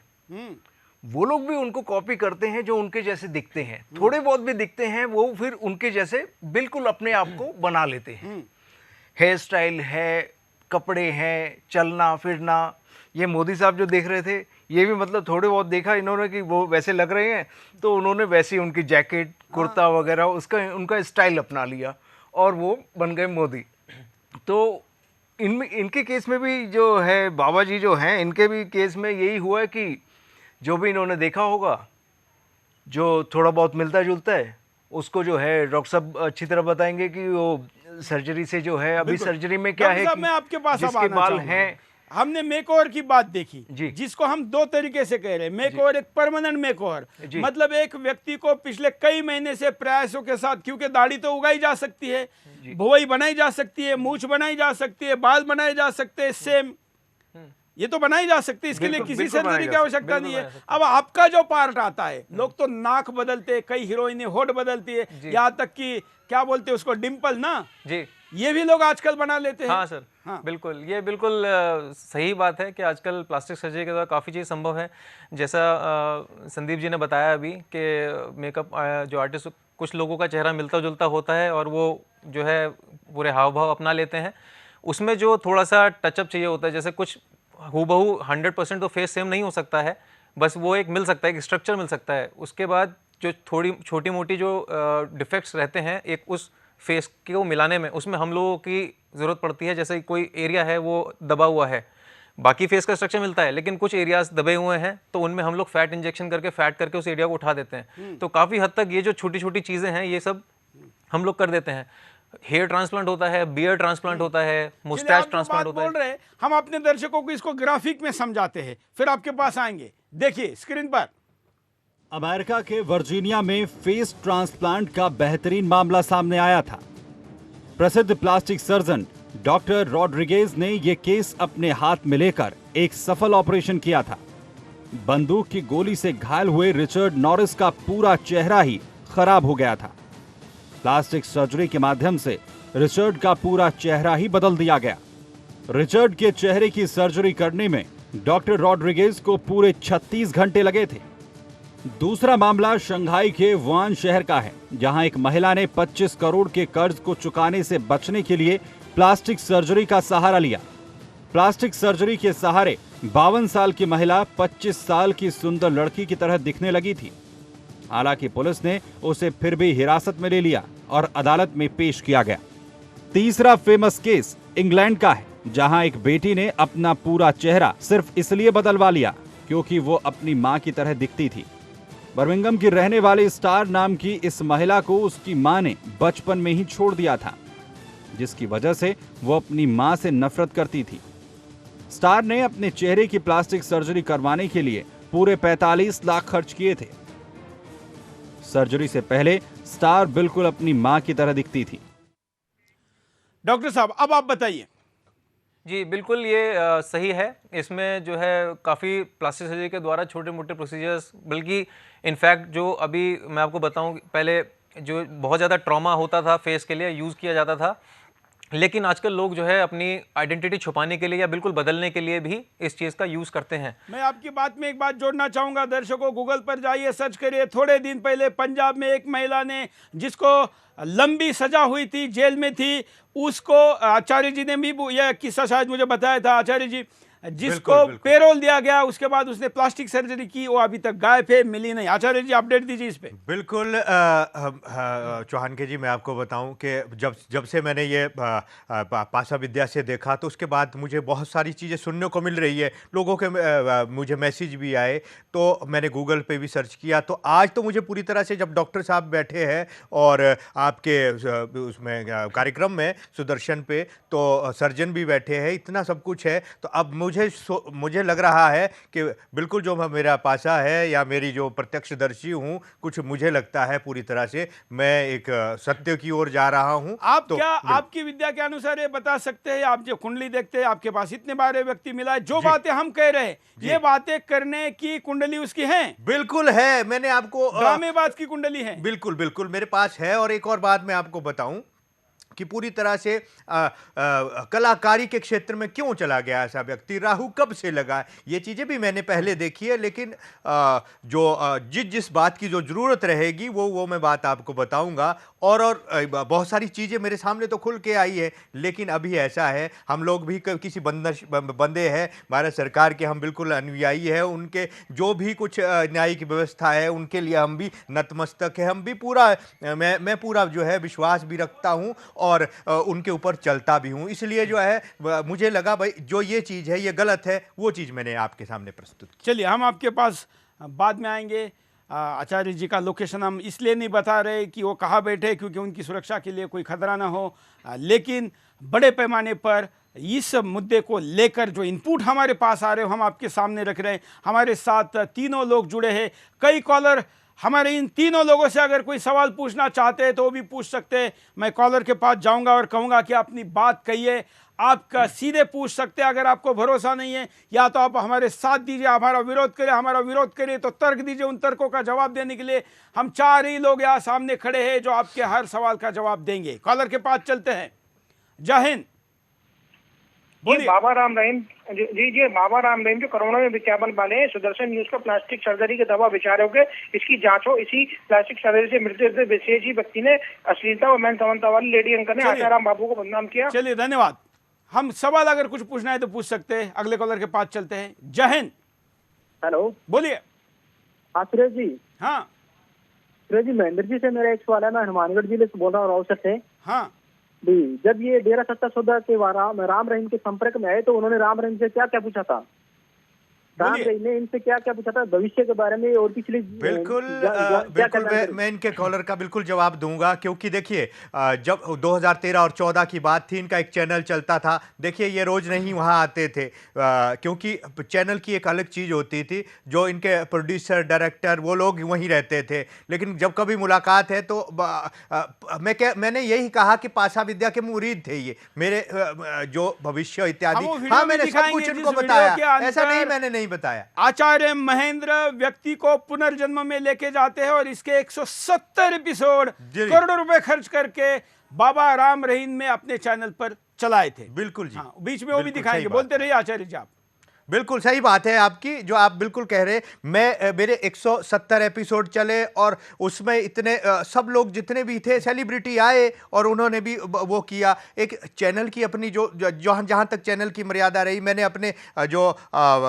वो लोग भी उनको कॉपी करते हैं जो उनके जैसे दिखते हैं, थोड़े बहुत भी दिखते हैं, वो फिर उनके जैसे बिल्कुल अपने आप को बना लेते हैं। हेयर स्टाइल है, कपड़े हैं, चलना फिरना। ये मोदी साहब जो देख रहे थे, ये भी मतलब थोड़े बहुत देखा इन्होंने कि वो वैसे लग रहे हैं, तो उन्होंने वैसे उनकी जैकेट, कुर्ता वगैरह उनका स्टाइल अपना लिया और वो बन गए मोदी। तो इनके केस में भी जो है, बाबा जी जो हैं, इनके भी केस में यही हुआ है कि जो भी इन्होंने देखा होगा, जो थोड़ा बहुत मिलता जुलता है, उसको जो है डॉक्टर साहब अच्छी तरह बताएंगे कि वो सर्जरी से जो है, अभी सर्जरी में क्या है डॉक्टर साहब, कि मैं आपके पास अब जिसके आना बाल चाहूंगा। हैं, हमने मेकओवर की बात देखी जी। जिसको हम दो तरीके से कह रहे हैं। मेकओवर एक परमानेंट मेकओवर, जी। मतलब एक व्यक्ति को पिछले कई महीने से प्रयासों के साथ, क्योंकि दाढ़ी तो उगाई जा सकती है, भुवई बनाई जा सकती है, मूछ बनाई जा सकती है, बाल बनाए जा सकते हैं, सेम ये तो बनाई जा सकती है। इसके लिए बिल्कुल, किसी बिल्कुल सर्जरी बनाई की जा आवश्यकता बिल्कुल नहीं है। बनाई जा अब आपका जो पार्ट आता है, लोग तो नाक बदलते हैं, कई हीरोइनें होठ बदलती है, यहाँ तक कि क्या बोलते हैं उसको, डिंपल ना, जी ये भी लोग आजकल बना लेते हैं। हाँ सर, हाँ। बिल्कुल, ये बिल्कुल सही बात है कि आजकल प्लास्टिक सर्जरी के द्वारा काफ़ी चीज़ संभव है। जैसा संदीप जी ने बताया अभी कि मेकअप जो आर्टिस्ट, कुछ लोगों का चेहरा मिलता जुलता होता है और वो जो है पूरे हाव भाव अपना लेते हैं। उसमें जो थोड़ा सा टचअप चाहिए होता है, जैसे कुछ हूबहू 100% तो फेस सेम नहीं हो सकता है, बस वो एक मिल सकता है, एक स्ट्रक्चर मिल सकता है। उसके बाद जो थोड़ी छोटी मोटी जो डिफेक्ट्स रहते हैं एक उस फेस को मिलाने में, उसमें हम लोगों की ज़रूरत पड़ती है। जैसे कोई एरिया है वो दबा हुआ है, बाकी फेस का स्ट्रक्चर मिलता है, लेकिन कुछ एरियाज दबे हुए हैं, तो उनमें हम लोग फैट इंजेक्शन करके फैट करके उस एरिया को उठा देते हैं। तो काफ़ी हद तक ये जो छोटी छोटी चीज़ें हैं ये सब हम लोग कर देते हैं। हेयर ट्रांसप्लांट होता है, बियर ट्रांसप्लांट होता है, चलिए, मुस्टैच आप जो ट्रांसप्लांट बात होता है। बोल रहे हैं, हम अपने दर्शकों को इसको ग्राफिक में समझाते हैं, फिर आपके पास आएंगे। देखिए स्क्रीन पर, अमेरिका के वर्जीनिया में फेस ट्रांसप्लांट का बेहतरीन मामला सामने आया था। प्रसिद्ध प्लास्टिक सर्जन डॉक्टर रॉड्रिगेज ने यह केस अपने हाथ में लेकर एक सफल ऑपरेशन किया था। बंदूक की गोली से घायल हुए रिचर्ड नॉरिस का पूरा चेहरा ही खराब हो गया था। प्लास्टिक सर्जरी के माध्यम से रिचर्ड का पूरा चेहरा ही बदल दिया गया। रिचर्ड के चेहरे की सर्जरी करने में डॉक्टर रॉड्रिगेज को पूरे 36 घंटे लगे थे। दूसरा मामला शंघाई के वुहान शहर का है, जहां एक महिला ने 25 करोड़ के कर्ज को चुकाने से बचने के लिए प्लास्टिक सर्जरी का सहारा लिया। प्लास्टिक सर्जरी के सहारे 52 साल की महिला 25 साल की सुंदर लड़की की तरह दिखने लगी थी। हालांकि पुलिस ने उसे फिर भी हिरासत में ले लिया और अदालत में पेश किया गया। तीसरा फेमस केस इंग्लैंड का है, जहां एक बेटी ने अपना पूरा चेहरा सिर्फ इसलिए बदलवा लिया क्योंकि वो अपनी मां की तरह दिखती थी। बर्मिंघम की रहने वाली स्टार नाम की इस महिला को उसकी मां ने बचपन में ही छोड़ दिया था, जिसकी वजह से वो अपनी मां से नफरत करती थी। स्टार ने अपने चेहरे की प्लास्टिक सर्जरी करवाने के लिए पूरे 45 लाख खर्च किए थे। सर्जरी से पहले स्टार बिल्कुल अपनी मां की तरह दिखती थी। डॉक्टर साहब, अब आप बताइए। जी बिल्कुल, ये सही है। इसमें जो है काफ़ी प्लास्टिक सर्जरी के द्वारा छोटे मोटे प्रोसीजर्स, बल्कि इनफैक्ट जो अभी मैं आपको बताऊं, पहले जो बहुत ज़्यादा ट्रॉमा होता था फेस के लिए यूज़ किया जाता था, लेकिन आजकल लोग जो है अपनी आइडेंटिटी छुपाने के लिए या बिल्कुल बदलने के लिए भी इस चीज़ का यूज़ करते हैं। मैं आपकी बात में एक बात जोड़ना चाहूंगा। दर्शकों, गूगल पर जाइए, सर्च करिए। थोड़े दिन पहले पंजाब में एक महिला ने, जिसको लंबी सजा हुई थी, जेल में थी, उसको आचार्य जी ने भी यह किस्सा शायद मुझे बताया था, आचार्य जी, जिसको पेरोल दिया गया, उसके बाद उसने प्लास्टिक सर्जरी की, वो अभी तक गायब है, मिली नहीं। आचार्य जी, अपडेट दीजिए इस पे। बिल्कुल चौहान के जी, मैं आपको बताऊं कि जब से मैंने ये पासा विद्या से देखा, तो उसके बाद मुझे बहुत सारी चीज़ें सुनने को मिल रही है। लोगों के मुझे मैसेज भी आए, तो मैंने गूगल पे भी सर्च किया। तो आज तो मुझे पूरी तरह से, जब डॉक्टर साहब बैठे हैं और आपके उसमें कार्यक्रम में सुदर्शन पे, तो सर्जन भी बैठे हैं, इतना सब कुछ है, तो अब मुझे लग रहा है कि बिल्कुल जो मेरा पासा है या मेरी जो प्रत्यक्षदर्शी हूँ, कुछ मुझे लगता है पूरी तरह से मैं एक सत्य की ओर जा रहा हूँ। आप क्या आपकी विद्या के अनुसार ये बता सकते हैं, आप जो कुंडली देखते हैं, आपके पास इतने बारे व्यक्ति मिला है, जो बातें हम कह रहे हैं, ये बातें करने की कुंडली उसकी है? बिल्कुल है। मैंने आपको ड्रामेबाज की कुंडली है? बिल्कुल बिल्कुल मेरे पास है। और एक और बात मैं आपको बताऊं कि पूरी तरह से कलाकारी के क्षेत्र में क्यों चला गया ऐसा व्यक्ति, राहु कब से लगा, ये चीज़ें भी मैंने पहले देखी है। लेकिन जिस बात की जो ज़रूरत रहेगी वो मैं बात आपको बताऊंगा। और बहुत सारी चीज़ें मेरे सामने तो खुल के आई है, लेकिन अभी ऐसा है, हम लोग भी किसी बंदे हैं भारत सरकार के, हम बिल्कुल अनुयायी है उनके। जो भी कुछ न्यायिक व्यवस्था है, उनके लिए हम भी नतमस्तक है। हम भी पूरा मैं पूरा जो है विश्वास भी रखता हूँ और उनके ऊपर चलता भी हूं। इसलिए जो है मुझे लगा भाई जो ये चीज़ है ये गलत है, वो चीज़ मैंने आपके सामने प्रस्तुत की। चलिए, हम आपके पास बाद में आएंगे। आचार्य जी का लोकेशन हम इसलिए नहीं बता रहे कि वो कहाँ बैठे, क्योंकि उनकी सुरक्षा के लिए कोई खतरा ना हो। लेकिन बड़े पैमाने पर इस मुद्दे को लेकर जो इनपुट हमारे पास आ रहे हो, हम आपके सामने रख रहे हैं। हमारे साथ तीनों लोग जुड़े हैं। कई कॉलर हमारे इन तीनों लोगों से अगर कोई सवाल पूछना चाहते हैं तो वो भी पूछ सकते हैं। मैं कॉलर के पास जाऊंगा और कहूंगा कि अपनी बात कहिए। आपका सीधे पूछ सकते हैं। अगर आपको भरोसा नहीं है, या तो आप हमारे साथ दीजिए, हमारा विरोध करिए। हमारा विरोध करिए तो तर्क दीजिए। उन तर्कों का जवाब देने के लिए हम 4 ही लोग यहाँ सामने खड़े हैं जो आपके हर सवाल का जवाब देंगे। कॉलर के पास चलते हैं। जय हिंद। बाबा राम रहीम जी बाबा राम रहीम जो करोड़ों में विज्ञापन वाले हैं, सुदर्शन न्यूज को प्लास्टिक सर्जरी के दवा विचार हो गए, इसकी जांच हो। इसी प्लास्टिक सर्जरी से मृत्यु विशेष ही व्यक्ति ने अश्लीलता और मैन समानता वाली लेडी एंकर ने आशाराम बाबू को बदनाम किया। चलिए, धन्यवाद। हम सवाल अगर कुछ पूछना है तो पूछ सकते हैं। अगले कॉलर के पास चलते हैं। जय हिंद। हेलो, बोलिए। हाँ सुरेश जी। हाँ सुरेश जी, महेंद्र जी से मेरा एक सवाल है। मैं हनुमानगढ़ जिले से बोल रहा हूँ, राउसर से। हाँ जी, जब ये डेरा सत्ता सौदा के राम रहीम के संपर्क में आए तो उन्होंने राम रहीम से क्या क्या पूछा था? राम रहीम ने इनसे क्या क्या पूछा था भविष्य के बारे में और पिछले बिल्कुल क्या बिल्कुल करना है? मैं इनके कॉलर का बिल्कुल जवाब दूंगा, क्योंकि देखिए जब 2013 और 14 की बात थी, इनका एक चैनल चलता था। देखिए ये रोज नहीं वहां आते थे, क्योंकि चैनल की एक अलग चीज होती थी, जो इनके प्रोड्यूसर डायरेक्टर वो लोग वहीं रहते थे। लेकिन जब कभी मुलाकात है तो मैंने यही कहा कि पाशा विद्या के मुरीद थे ये मेरे, जो भविष्य इत्यादि। हाँ, मैंने सब कुछ इनको बताया, ऐसा नहीं मैंने नहीं बताया। आचार्य महेंद्र व्यक्ति को पुनर्जन्म में लेके जाते हैं और इसके 170 एपिसोड करोड़ों रुपए खर्च करके बाबा राम रहीम में अपने चैनल पर चलाए थे। बिल्कुल जी, हाँ, बीच में वो भी दिखाएंगे, बोलते रहिए आचार्य जी आप। बिल्कुल सही बात है आपकी, जो आप बिल्कुल कह रहे। मेरे 170 एपिसोड चले और उसमें इतने सब लोग जितने भी थे सेलिब्रिटी आए और उन्होंने भी वो किया। एक चैनल की अपनी जो जहाँ तक चैनल की मर्यादा रही, मैंने अपने जो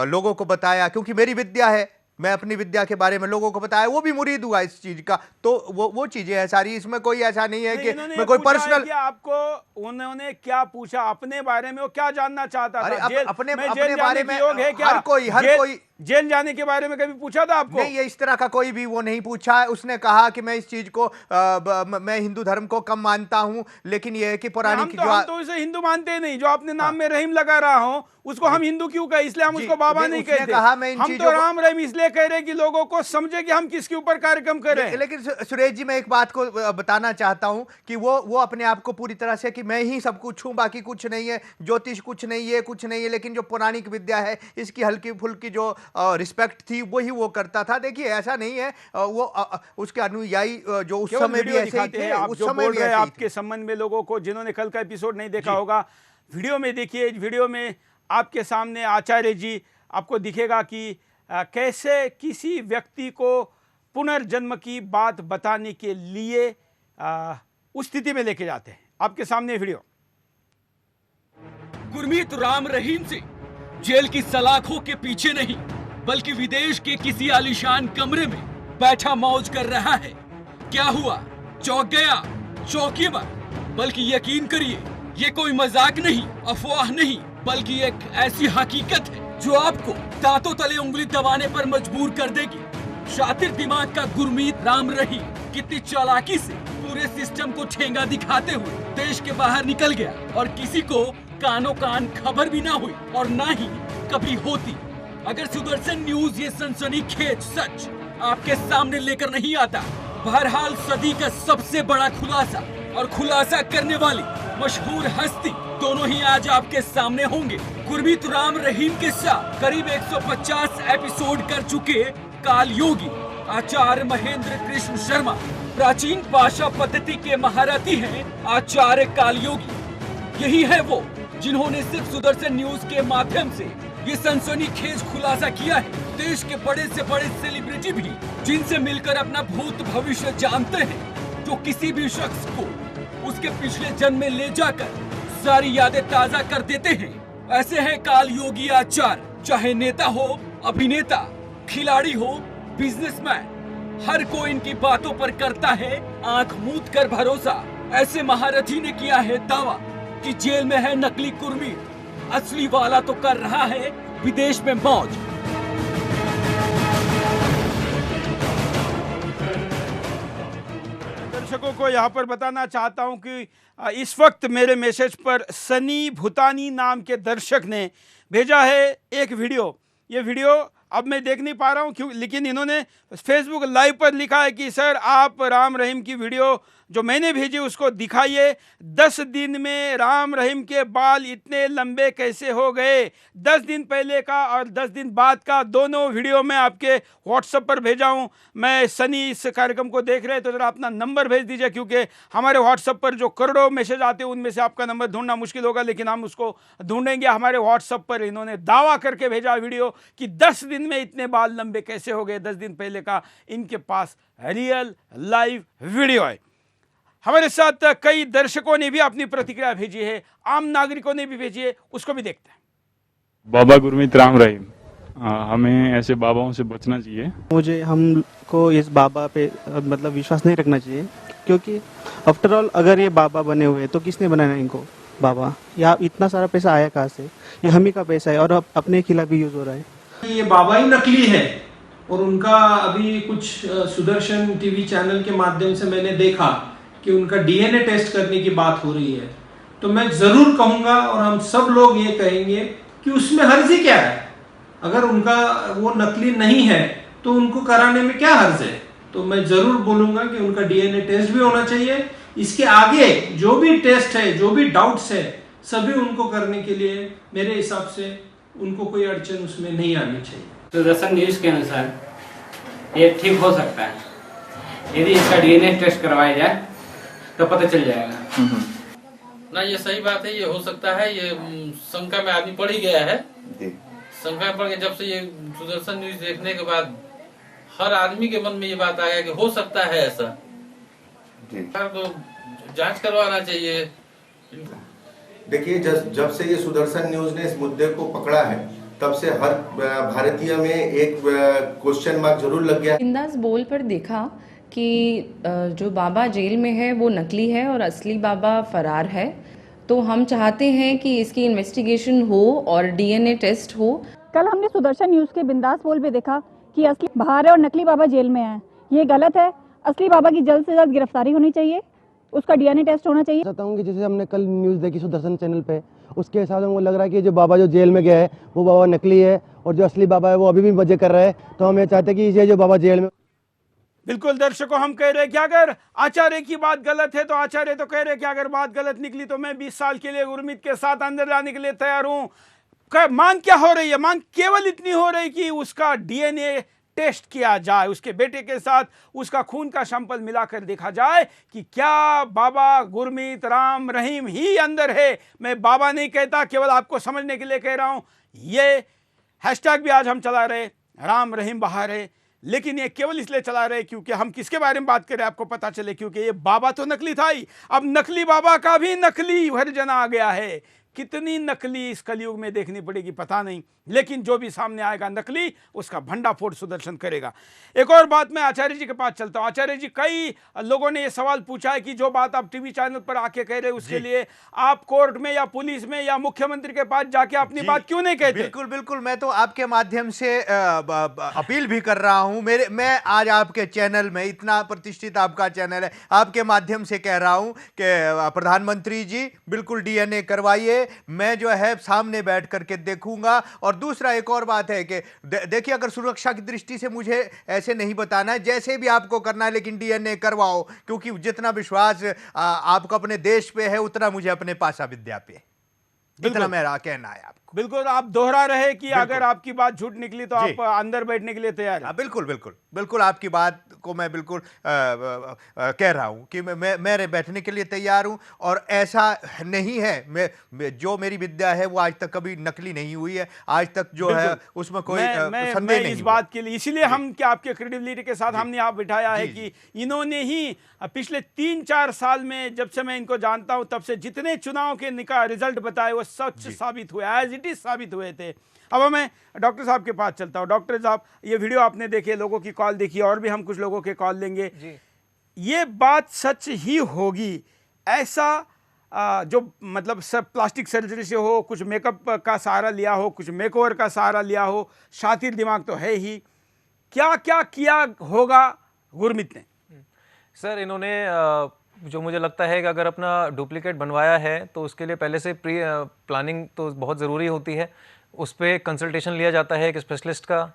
लोगों को बताया, क्योंकि मेरी विद्या है, मैं अपनी विद्या के बारे में लोगों को बताया, वो भी मुरीद हुआ इस चीज का। तो वो चीजें हैं सारी, इसमें कोई ऐसा नहीं है कि मैं कोई पर्सनल। आपको उन्होंने क्या पूछा अपने बारे में, वो क्या जानना चाहता था? अपने बारे में हर कोई जेल जाने के बारे में कभी पूछा था आपको? नहीं, ये इस तरह का कोई भी वो नहीं पूछा है। उसने कहा कि मैं इस चीज को मैं हिंदू धर्म को कम मानता हूं, लेकिन ये है कि पौराणिक हम तो इसे हिंदू मानते नहीं। जो अपने नाम में रहीम लगा रहा हूं उसको हम हिंदू क्यों कहे, इसलिए हम उसको बाबा नहीं कहते। हम तो राम रहीम इसलिए कह रहे कि लोगों को समझे कि हम किसके ऊपर कार्यक्रम कर रहे हैं। लेकिन सुरेश जी, मैं एक बात को बताना चाहता हूं कि वो अपने आप को पूरी तरह से कि मैं ही सब कुछ हूं, बाकी कुछ नहीं है, ज्योतिष कुछ नहीं है, कुछ नहीं है। लेकिन जो पौराणिक विद्या है, इसकी हल्की फुल्की जो रिस्पेक्ट थी वही वो करता था। देखिए ऐसा नहीं है, वो उसके अनुयायी जो उस समय भी ऐसे ही थे, उस समय भी आपके संबंध में लोगों को, जिन्होंने कल का एपिसोड नहीं देखा होगा, वीडियो में देखिए। वीडियो में आपके सामने आचार्य जी आपको दिखेगा कि कैसे किसी व्यक्ति को पुनर्जन्म की बात बताने के लिए उस स्थिति में लेके जाते हैं। आपके सामने वीडियो। गुरमीत राम रहीम से जेल की सलाखों के पीछे नहीं, बल्कि विदेश के किसी आलीशान कमरे में बैठा मौज कर रहा है। क्या हुआ? चौंक गया? चौंकिए मत, बल्कि यकीन करिए, ये कोई मजाक नहीं, अफवाह नहीं, बल्कि एक ऐसी हकीकत है जो आपको दांतों तले उंगली दबाने पर मजबूर कर देगी। शातिर दिमाग का गुरमीत राम रहीम कितनी चालाकी से पूरे सिस्टम को ठेंगा दिखाते हुए देश के बाहर निकल गया, और किसी को कानों कान खबर भी ना हुई और ना ही कभी होती अगर सुदर्शन न्यूज ये सनसनीखेज सच आपके सामने लेकर नहीं आता। बहरहाल सदी का सबसे बड़ा खुलासा और खुलासा करने वाली मशहूर हस्ती दोनों ही आज आपके सामने होंगे। गुरमीत राम रहीम के साथ करीब 150 एपिसोड कर चुके काल योगी आचार्य महेंद्र कृष्ण शर्मा, प्राचीन भाषा पद्धति के महारथी हैं आचार्य काल योगी। यही है वो जिन्होंने सिर्फ सुदर्शन न्यूज के माध्यम से ये सनसनीखेज खुलासा किया है। देश के बड़े से बड़े सेलिब्रिटी भी जिनसे मिलकर अपना भूत भविष्य जानते हैं, जो किसी भी शख्स को उसके पिछले जन्म में ले जाकर सारी यादें ताजा कर देते हैं। ऐसे हैं काल योगी आचार्य। चाहे नेता हो, अभिनेता, खिलाड़ी हो, बिजनेसमैन, हर कोई इनकी बातों पर करता है आंख मूंद कर भरोसा। ऐसे महारथी ने किया है दावा कि जेल में है नकली गुरमीत, असली वाला तो कर रहा है विदेश में मौज। दर्शकों को यहाँ पर बताना चाहता हूँ कि इस वक्त मेरे मैसेज पर सनी भूतानी नाम के दर्शक ने भेजा है एक वीडियो। ये वीडियो अब मैं देख नहीं पा रहा हूँ क्यों, लेकिन इन्होंने फेसबुक लाइव पर लिखा है कि सर आप राम रहीम की वीडियो जो मैंने भेजी उसको दिखाइए। 10 दिन में राम रहीम के बाल इतने लंबे कैसे हो गए? 10 दिन पहले का और 10 दिन बाद का दोनों वीडियो मैं आपके व्हाट्सएप पर भेजा हूं। मैं सनी इस कार्यक्रम को देख रहे हैं तो ज़रा अपना नंबर भेज दीजिए, क्योंकि हमारे व्हाट्सएप पर जो करोड़ों मैसेज आते हैं उनमें से आपका नंबर ढूंढना मुश्किल होगा, लेकिन हम उसको ढूंढेंगे। हमारे व्हाट्सएप पर इन्होंने दावा करके भेजा वीडियो कि 10 दिन में इतने बाल लंबे कैसे हो गए। 10 दिन पहले का इनके पास रियल लाइव वीडियो है। हमारे साथ कई दर्शकों ने भी अपनी प्रतिक्रिया भेजी है, आम नागरिकों ने भी भेजी है, उसको भी देखते हैं। बाबा गुरमीत राम रहीम, हमें ऐसे बाबाओं से बचना चाहिए। मुझे हमको इस बाबा पे मतलब विश्वास नहीं रखना चाहिए, क्योंकि आफ्टर ऑल अगर ये बाबा बने हुए तो किसने बनाया इनको बाबा? या इतना सारा पैसा आया कहाँ से? ये हम ही का पैसा है और अपने खिलाफ भी यूज़ हो रहा है। ये बाबा ही नकली है और उनका अभी कुछ सुदर्शन टीवी चैनल के माध्यम से मैंने देखा कि उनका डीएनए टेस्ट करने की बात हो रही है, तो मैं जरूर कहूंगा और हम सब लोग ये कहेंगे कि उसमें हर्ज ही क्या है। अगर उनका वो नकली नहीं है तो उनको कराने में क्या हर्ज है। तो मैं जरूर बोलूंगा कि उनका डीएनए टेस्ट भी होना चाहिए। इसके आगे जो भी टेस्ट है, जो भी डाउट्स है, सभी उनको करने के लिए मेरे हिसाब से उनको कोई अड़चन उसमें नहीं आनी चाहिए। सुदर्शन न्यूज के अनुसार ये ठीक हो सकता है यदि इसका डीएनए टेस्ट करवाया जाए तो पता चल जाएगा। ना ये सही बात है, ये हो सकता है। ये शंका में आदमी पड़ ही गया है। शंका में पड़ गया जब से ये सुदर्शन न्यूज देखने के बाद हर आदमी के मन में ये बात आ गया कि हो सकता है ऐसा। तो जांच करवाना चाहिए। देखिए, जब से ये सुदर्शन न्यूज ने इस मुद्दे को पकड़ा है तब से हर भारतीय में एक क्वेश्चन मार्क जरूर लग गया। बिंदास बोल पर देखा कि जो बाबा जेल में है वो नकली है और असली बाबा फरार है। तो हम चाहते हैं कि इसकी इन्वेस्टिगेशन हो और डीएनए टेस्ट हो। कल हमने सुदर्शन न्यूज़ के बिंदास बोल पे देखा कि असली बाहर है और नकली बाबा जेल में है। ये गलत है। असली बाबा की जल्द से जल्द गिरफ्तारी होनी चाहिए, उसका डीएनए टेस्ट होना चाहिए। चाहता हूँ कि जैसे हमने कल न्यूज़ देखी सुदर्शन चैनल पे, उसके हिसाब से मुझे लग रहा है कि जो बाबा जो जेल में गया है वो बाबा नकली है और जो असली बाबा है वो अभी भी मजे कर रहा है। तो हम ये चाहते हैं कि ये जो बाबा जेल में। बिल्कुल दर्शकों, हम कह रहे हैं कि अगर आचार्य की बात गलत है तो आचार्य तो कह रहे हैं कि अगर बात गलत निकली तो मैं 20 साल के लिए गुरमीत के साथ अंदर जाने के लिए तैयार हूं। मांग क्या हो रही है? मांग केवल इतनी हो रही कि उसका डीएनए टेस्ट किया जाए, उसके बेटे के साथ उसका खून का सैंपल मिलाकर देखा जाए कि क्या बाबा गुरमीत राम रहीम ही अंदर है। मैं बाबा नहीं कहता, केवल आपको समझने के लिए कह रहा हूं। ये हैशटैग भी आज हम चला रहे, राम रहीम बाहर है, लेकिन ये केवल इसलिए चला रहे क्योंकि हम किसके बारे में बात करें आपको पता चले, क्योंकि ये बाबा तो नकली था ही, अब नकली बाबा का भी नकली वर्जन आ गया है। कितनी नकली इस कलयुग में देखनी पड़ेगी पता नहीं, लेकिन जो भी सामने आएगा नकली, उसका भंडाफोड़ सुदर्शन करेगा। एक और बात, मैं आचार्य जी के पास चलता हूं। आचार्य जी, कई लोगों ने यह सवाल पूछा है कि जो बात आप टीवी चैनल पर आके कह रहे हैं उसके लिए आप कोर्ट में या पुलिस में या मुख्यमंत्री के पास जाके अपनी बात क्यों नहीं कहते? बिल्कुल बिल्कुल, मैं तो आपके माध्यम से अपील भी कर रहा हूं। मैं आज आपके चैनल में, इतना प्रतिष्ठित आपका चैनल है, आपके माध्यम से कह रहा हूं कि प्रधानमंत्री जी बिल्कुल डीएनए करवाइए। मैं जो है सामने बैठ करके देखूंगा। और दूसरा एक और बात है कि देखिए, अगर सुरक्षा की दृष्टि से मुझे ऐसे नहीं बताना है, जैसे भी आपको करना है, लेकिन डीएनए करवाओ, क्योंकि जितना विश्वास आपको अपने देश पे है उतना मुझे अपने पाशा विद्या पे, इतना मेरा कहना है आपको। बिल्कुल, आप दोहरा रहे कि अगर आपकी बात झूठ निकली तो आप अंदर बैठने के लिए तैयार हैं। बिल्कुल बिल्कुल बिल्कुल, आपकी बात को मैं बिल्कुल कह रहा हूं कि मैं बैठने के लिए तैयार हूं। और ऐसा नहीं है, जो मेरी विद्या है वो आज तक कभी नकली नहीं हुई है, आज तक जो है उसमें कोई संदेह नहीं। इस बात के लिए इसीलिए हम क्या आपके क्रेडिबिलिटी के साथ हमने आप बिठाया है कि इन्होंने ही पिछले 3-4 साल में, जब से मैं इनको जानता हूं तब से जितने चुनाव के रिजल्ट बताए वो सच साबित हुए, एज इट इज साबित हुए थे। अब मैं डॉक्टर साहब के पास चलता हूं। डॉक्टर साहब, ये वीडियो आपने देखे, लोगों की कॉल देखी, और भी हम कुछ लोगों के कॉल लेंगे। ये बात सच ही होगी ऐसा जो मतलब सब प्लास्टिक सर्जरी से हो, कुछ मेकअप का सहारा लिया हो, कुछ मेकओवर का सहारा लिया हो, शातिर दिमाग तो है ही, क्या क्या किया होगा गुरमीत ने? सर, इन्होंने जो मुझे लगता है कि अगर अपना डुप्लीकेट बनवाया है तो उसके लिए पहले से प्लानिंग तो बहुत ज़रूरी होती है। उस पर कंसल्टेशन लिया जाता है एक स्पेशलिस्ट का,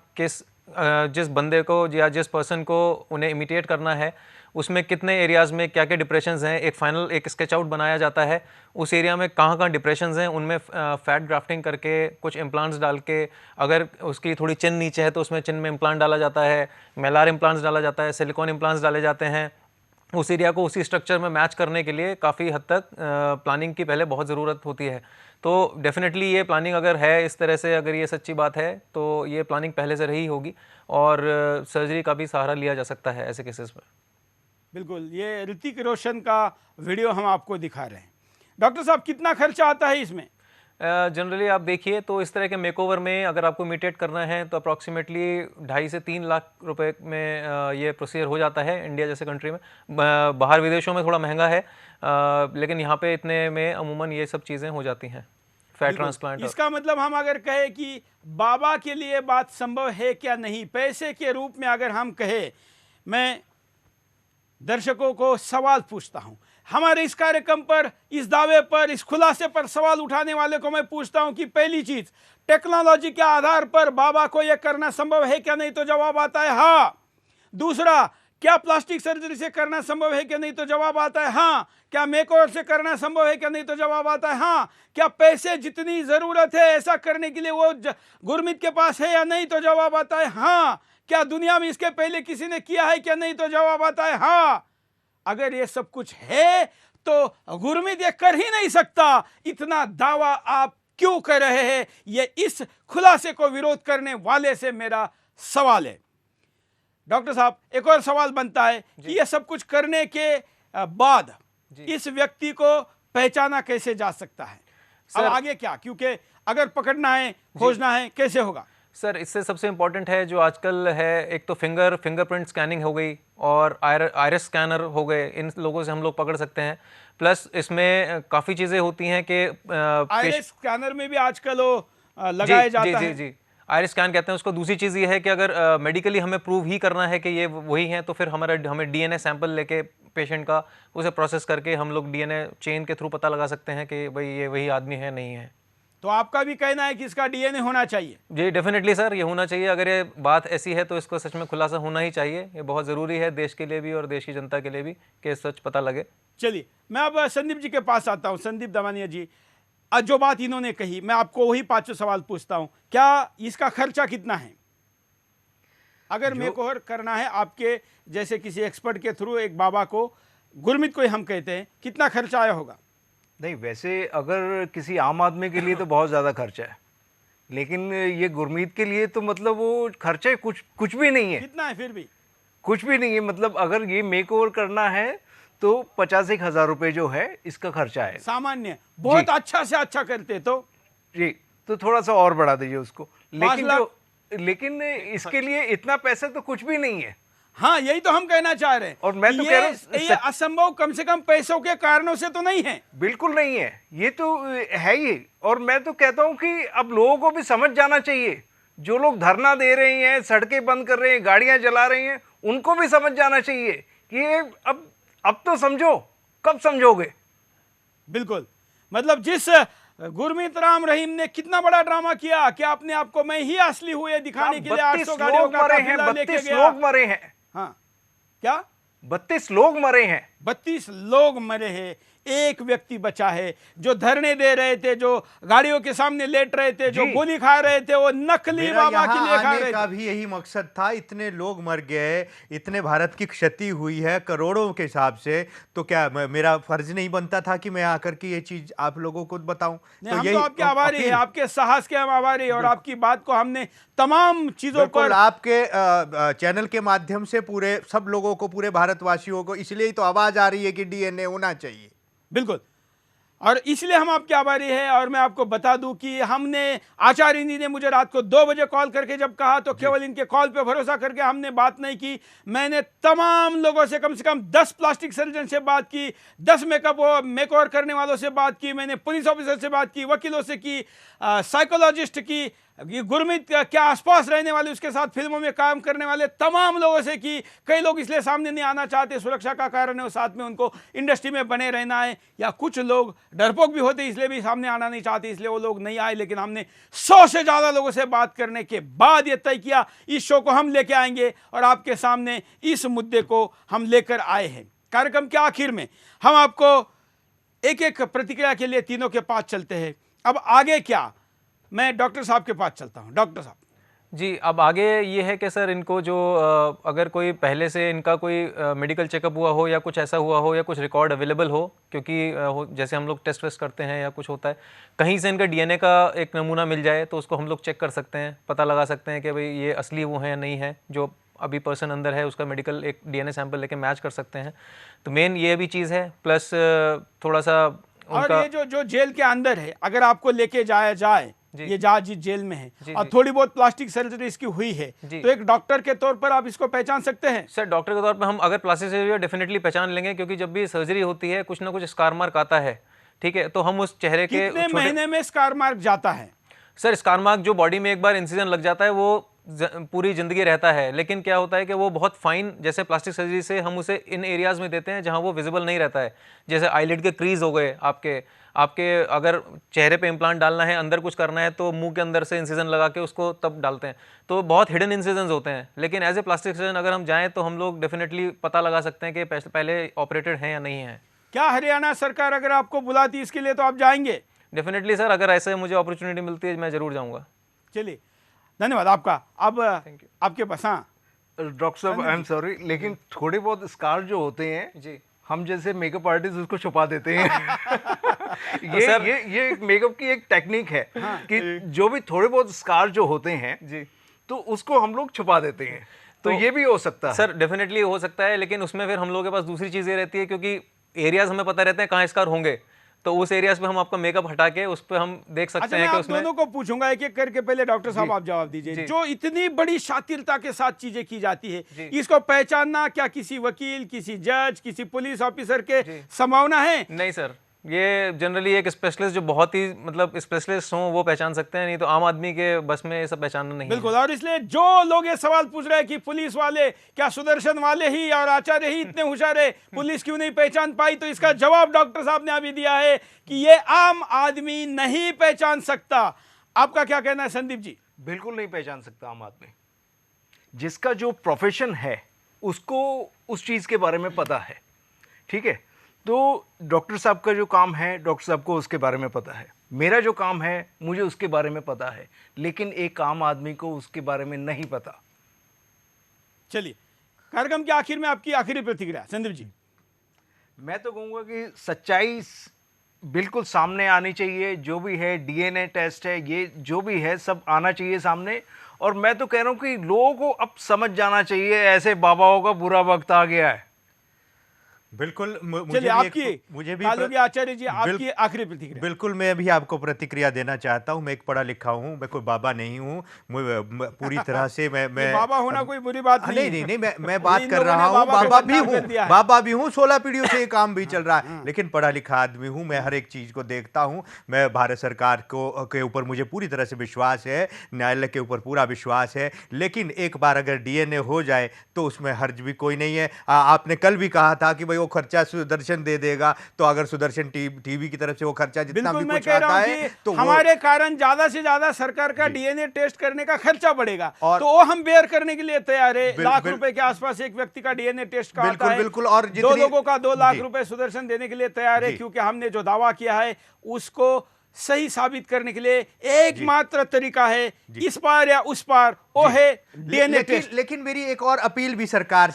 जिस बंदे को या जिस पर्सन को उन्हें इमिटेट करना है उसमें कितने एरियाज़ में क्या क्या डिप्रेशंस हैं, एक फाइनल एक स्केच आउट बनाया जाता है। उस एरिया में कहाँ कहाँ डिप्रेशंस हैं उनमें फैट ग्राफ्टिंग करके कुछ इम्प्लांट्स डाल के, अगर उसकी थोड़ी चिन नीचे है तो उसमें चिन में इम्प्लांट डाला जाता है, मेलार इम्प्लांट्स डाला जाता है, सिलिकॉन इम्प्लांट्स डाले जाते हैं। उस एरिया को उसी स्ट्रक्चर में मैच करने के लिए काफ़ी हद तक प्लानिंग की पहले बहुत ज़रूरत होती है। तो डेफिनेटली ये प्लानिंग अगर है इस तरह से, अगर ये सच्ची बात है तो ये प्लानिंग पहले से रही होगी और सर्जरी का भी सहारा लिया जा सकता है ऐसे केसेस में। बिल्कुल, ये ऋतिक रोशन का वीडियो हम आपको दिखा रहे हैं। डॉक्टर साहब, कितना खर्चा आता है इसमें? जनरली आप देखिए तो इस तरह के मेकओवर में अगर आपको इमिटेट करना है तो अप्रॉक्सीमेटली 2.5 से 3 लाख रुपए में ये प्रोसीजर हो जाता है इंडिया जैसे कंट्री में। बाहर विदेशों में थोड़ा महंगा है, लेकिन यहाँ पे इतने में अमूमन ये सब चीज़ें हो जाती हैं। Fat transplant. इसका मतलब हम अगर कहे कि बाबा के लिए बात संभव है क्या नहीं, पैसे के रूप में अगर हम कहे, मैं दर्शकों को सवाल पूछता हूं, हमारे इस कार्यक्रम पर, इस दावे पर, इस खुलासे पर सवाल उठाने वाले को मैं पूछता हूं कि पहली चीज, टेक्नोलॉजी के आधार पर बाबा को यह करना संभव है क्या नहीं, तो जवाब आता है हाँ। दूसरा, क्या प्लास्टिक सर्जरी से करना संभव है क्या नहीं, तो जवाब आता है हाँ। क्या मेकओवर से करना संभव है क्या नहीं, तो जवाब आता है हाँ। क्या पैसे जितनी जरूरत है ऐसा करने के लिए वो गुरमीत के पास है या नहीं, तो जवाब आता है हाँ। क्या दुनिया में इसके पहले किसी ने किया है क्या नहीं, तो जवाब आता है हाँ। अगर ये सब कुछ है तो गुरमीत ये कर ही नहीं सकता, इतना दावा आप क्यों कर रहे हैं, ये इस खुलासे को विरोध करने वाले से मेरा सवाल है। डॉक्टर साहब, एक और सवाल बनता है कि ये सब कुछ करने के बाद इस व्यक्ति को पहचाना कैसे जा सकता है, अब आगे क्या, क्योंकि अगर पकड़ना है, खोजना है, कैसे होगा? सर, इससे सबसे इम्पोर्टेंट है जो आजकल है, एक तो फिंगरप्रिंट स्कैनिंग हो गई और आयरिस स्कैनर हो गए, इन लोगों से हम लोग पकड़ सकते हैं। प्लस इसमें काफ़ी चीज़ें होती हैं कि आयरिस स्कैनर में भी आजकल वो लगाया जाता है। जी, आयरिस स्कैन कहते हैं उसको। दूसरी चीज़ ये है कि अगर मेडिकली हमें प्रूव ही करना है कि ये वही हैं, तो फिर हमें डीएनए सैंपल लेके पेशेंट का उसे प्रोसेस करके हम लोग डीएनए चेन के थ्रू पता लगा सकते हैं कि भाई ये वही आदमी है नहीं है। तो आपका भी कहना है कि इसका डीएनए होना चाहिए? जी डेफिनेटली सर, ये होना चाहिए। अगर ये बात ऐसी है तो इसको सच में खुलासा होना ही चाहिए। ये बहुत ज़रूरी है देश के लिए भी और देश की जनता के लिए भी कि सच पता लगे। चलिए, मैं अब संदीप जी के पास आता हूँ। संदीप दमानिया जी, आज जो बात इन्होंने कही, मैं आपको वही पांचों सवाल पूछता हूँ। क्या इसका खर्चा कितना है? अगर मेकओवर करना है आपके जैसे किसी एक्सपर्ट के थ्रू एक बाबा को, गुरमीत को ही हम कहते हैं, कितना खर्चा आया होगा? नहीं, वैसे अगर किसी आम आदमी के लिए तो बहुत ज़्यादा खर्चा है, लेकिन ये गुरमीत के लिए तो मतलब वो खर्चा कुछ भी नहीं है। कितना है? फिर भी कुछ भी नहीं है। मतलब अगर ये मेकओवर करना है तो 50,000 रुपये जो है इसका खर्चा है। सामान्य, बहुत अच्छा से अच्छा करते तो थोड़ा सा और बढ़ा दीजिए उसको। लेकिन इसके लिए इतना पैसा तो कुछ भी नहीं है। हाँ, यही तो हम कहना चाह रहे हैं। और मैं तो कह रहा हूँ ये असंभव कम से कम पैसों के कारणों से तो नहीं है। बिल्कुल नहीं है, ये तो है ही। और मैं तो कहता हूँ कि अब लोगों को भी समझ जाना चाहिए। जो लोग धरना दे रहे हैं, सड़कें बंद कर रहे हैं, गाड़ियां जला रहे हैं, उनको भी समझ जाना चाहिए कि अब तो समझो, कब समझोगे? बिल्कुल, मतलब जिस गुरमीत राम रहीम ने कितना बड़ा ड्रामा किया कि अपने आप को मैं ही असली हुए दिखाने के लिए 800 गाड़ियों का काफिला लेके गया। 32 लोग मरे हैं। हाँ, क्या 32 लोग मरे हैं? 32 लोग मरे हैं, एक व्यक्ति बचा है। जो धरने दे रहे थे, जो गाड़ियों के सामने लेट रहे थे, जो गोली खा रहे थे, वो नकली बाबा के लिए खा रहे थे। का भी यही मकसद था। इतने लोग मर गए, इतने भारत की क्षति हुई है करोड़ों के हिसाब से, तो क्या मेरा फर्ज नहीं बनता था कि मैं आकर के ये चीज आप लोगों को बताऊं? तो हम तो आपके आभारी हैं, आपके साहस के हम आभारी, और आपकी बात को हमने तमाम चीजों पर आपके चैनल के माध्यम से पूरे सब लोगों को, पूरे भारतवासियों को, इसलिए तो आवाज आ रही है कि डीएनए होना चाहिए। बिल्कुल, और इसलिए हम आपके आभारी हैं। और मैं आपको बता दूं कि हमने, आचार्य जी ने मुझे रात को 2 बजे कॉल करके जब कहा, तो केवल इनके कॉल पे भरोसा करके हमने बात नहीं की। मैंने तमाम लोगों से कम 10 प्लास्टिक सर्जन से बात की, 10 मेकओवर करने वालों से बात की, मैंने पुलिस ऑफिसर से बात की, वकीलों से की, साइकोलॉजिस्ट की, गुरमीत के आसपास रहने वाले, उसके साथ फिल्मों में काम करने वाले तमाम लोगों से की। कई लोग इसलिए सामने नहीं आना चाहते, सुरक्षा का कारण है, और साथ में उनको इंडस्ट्री में बने रहना है, या कुछ लोग डरपोक भी होते इसलिए भी सामने आना नहीं चाहते, इसलिए वो लोग नहीं आए। लेकिन हमने 100 से ज़्यादा लोगों से बात करने के बाद ये तय किया इस शो को हम लेके आएंगे, और आपके सामने इस मुद्दे को हम लेकर आए हैं। कार्यक्रम के आखिर में हम आपको एक एक प्रतिक्रिया के लिए तीनों के पास चलते हैं। अब आगे क्या, मैं डॉक्टर साहब के पास चलता हूं। डॉक्टर साहब जी, अब आगे ये है कि सर इनको जो अगर कोई पहले से इनका कोई मेडिकल चेकअप हुआ हो या कुछ ऐसा हुआ हो या कुछ रिकॉर्ड अवेलेबल हो, क्योंकि जैसे हम लोग टेस्ट वेस्ट करते हैं या कुछ होता है, कहीं से इनका डीएनए का एक नमूना मिल जाए तो उसको हम लोग चेक कर सकते हैं, पता लगा सकते हैं कि भाई ये असली वो है या नहीं है, जो अभी पर्सन अंदर है उसका मेडिकल एक डीएनए सैंपल लेके मैच कर सकते हैं। तो मेन ये भी चीज़ है। प्लस थोड़ा सा और ये जो जेल के अंदर है, अगर आपको लेके जाया जाए, ये जहाज जेल में है और थोड़ी बहुत प्लास्टिक सर्जरी इसकी हुई है, तो एक डॉक्टर के तौर पर आप इसको पहचान सकते हैं? सर, डॉक्टर के तौर पर हम अगर प्लास्टिक सर्जरी डेफिनेटली पहचान लेंगे, क्योंकि जब भी सर्जरी होती है कुछ ना कुछ स्कार मार्क आता है, ठीक है, तो हम उस चेहरे के कितने महीने में स्कार मार्क जाता है? सर स्कार मार्क जो बॉडी में एक बार इंसिजन लग जाता है वो पूरी जिंदगी रहता है, लेकिन क्या होता है कि वो बहुत फाइन, जैसे प्लास्टिक सर्जरी से हम उसे इन एरियाज में देते हैं जहां वो विजिबल नहीं रहता है, जैसे आईलिड के क्रीज हो गए आपके अगर चेहरे पे इम्प्लांट डालना है, अंदर कुछ करना है तो मुंह के अंदर से इंसिजन लगा के उसको तब डालते हैं, तो बहुत हिडन इंसिजन्स होते हैं। लेकिन एज ए प्लास्टिक सर्जन अगर हम जाएँ तो हम लोग डेफिनेटली पता लगा सकते हैं कि पहले ऑपरेटेड हैं या नहीं है। क्या हरियाणा सरकार अगर आपको बुलाती इसके लिए तो आप जाएंगे? डेफिनेटली सर, अगर ऐसे मुझे अपॉर्चुनिटी मिलती है मैं जरूर जाऊंगा। चलिए, धन्यवाद आपका। अब आपके पास, हाँ डॉक्टर साहब आई एम सॉरी, लेकिन थोड़े बहुत स्कार जो होते हैं जी, हम जैसे मेकअप आर्टिस्ट उसको छुपा देते हैं। ये मेकअप की एक टेक्निक है कि जो भी थोड़े बहुत स्कार जो होते हैं जी, तो उसको हम लोग छुपा देते हैं, तो ये भी हो सकता है। सर डेफिनेटली हो सकता है, लेकिन उसमें फिर हम लोगों के पास दूसरी चीज़ें रहती है, क्योंकि एरियाज हमें पता रहते हैं कहाँ स्कार होंगे, तो उस एरियाज पे हम आपका मेकअप हटा के उस पे हम देख सकते हैं कि उसमें। दोनों को पूछूंगा एक एक करके, पहले डॉक्टर साहब आप जवाब दीजिए। जो इतनी बड़ी शातिरता के साथ चीजें की जाती है, इसको पहचानना क्या किसी वकील, किसी जज, किसी पुलिस ऑफिसर के संभावना है? नहीं सर, ये जनरली एक स्पेशलिस्ट जो बहुत ही मतलब स्पेशलिस्ट हो वो पहचान सकते हैं, नहीं तो आम आदमी के बस में ये सब पहचानना नहीं। बिल्कुल, और इसलिए जो लोग ये सवाल पूछ रहे हैं कि पुलिस वाले क्या सुदर्शन वाले ही और आचार्य ही इतने होशियार है, पुलिस क्यों नहीं पहचान पाई, तो इसका जवाब डॉक्टर साहब ने अभी दिया है कि ये आम आदमी नहीं पहचान सकता। आपका क्या कहना है संदीप जी? बिल्कुल नहीं पहचान सकता आम आदमी। जिसका जो प्रोफेशन है उसको उस चीज के बारे में पता है, ठीक है। तो डॉक्टर साहब का जो काम है, डॉक्टर साहब को उसके बारे में पता है, मेरा जो काम है मुझे उसके बारे में पता है, लेकिन एक आम आदमी को उसके बारे में नहीं पता। चलिए, कार्यक्रम के आखिर में आपकी आखिरी प्रतिक्रिया संदीप जी। मैं तो कहूँगा कि सच्चाई बिल्कुल सामने आनी चाहिए, जो भी है डीएनए टेस्ट है, ये जो भी है सब आना चाहिए सामने। और मैं तो कह रहा हूँ कि लोगों को अब समझ जाना चाहिए ऐसे बाबाओं का बुरा वक्त आ गया है। बिल्कुल, मुझे भी आचार्य जी आपकी आखिरी प्रतिक्रिया। बिल्कुल, मैं भी आपको प्रतिक्रिया देना चाहता हूं। मैं एक पढ़ा लिखा हूं, मैं कोई बाबा नहीं हूं, पूरी तरह से मैं बाबा होना कोई बुरी बात नहीं, मैं बात कर रहा हूं, बाबा भी हूं, 16 पीढ़ियों से ये काम भी चल रहा है, लेकिन पढ़ा लिखा आदमी हूं, मैं हर एक चीज को देखता हूं। मैं भारत सरकार के ऊपर मुझे पूरी तरह से विश्वास है, न्यायालय के ऊपर पूरा विश्वास है, लेकिन एक बार अगर डीएनए हो जाए तो उसमें हर्ज भी कोई नहीं है। आपने कल भी कहा था कि भाई खर्चा सुदर्शन दे देगा, तो अगर सुदर्शन टीवी की तरफ से वो खर्चा जितना भी कुछ आता है तो हमारे कारण ज्यादा से ज्यादा सरकार का डीएनए टेस्ट करने का खर्चा बढ़ेगा, तो वो हम बेयर करने के लिए तैयार है। लाख रुपए के आसपास एक व्यक्ति का डीएनए टेस्ट का आता है। बिल्कुल, और 2 लोगों का 2 लाख रुपए सुदर्शन देने के लिए तैयार है, क्योंकि हमने जो दावा किया है उसको सही साबित करने के लिए एकमात्र तरीका है, इस पार या उस पार, वो है डीएनए टेस्ट। लेकिन मेरी एक और अपील भी सरकार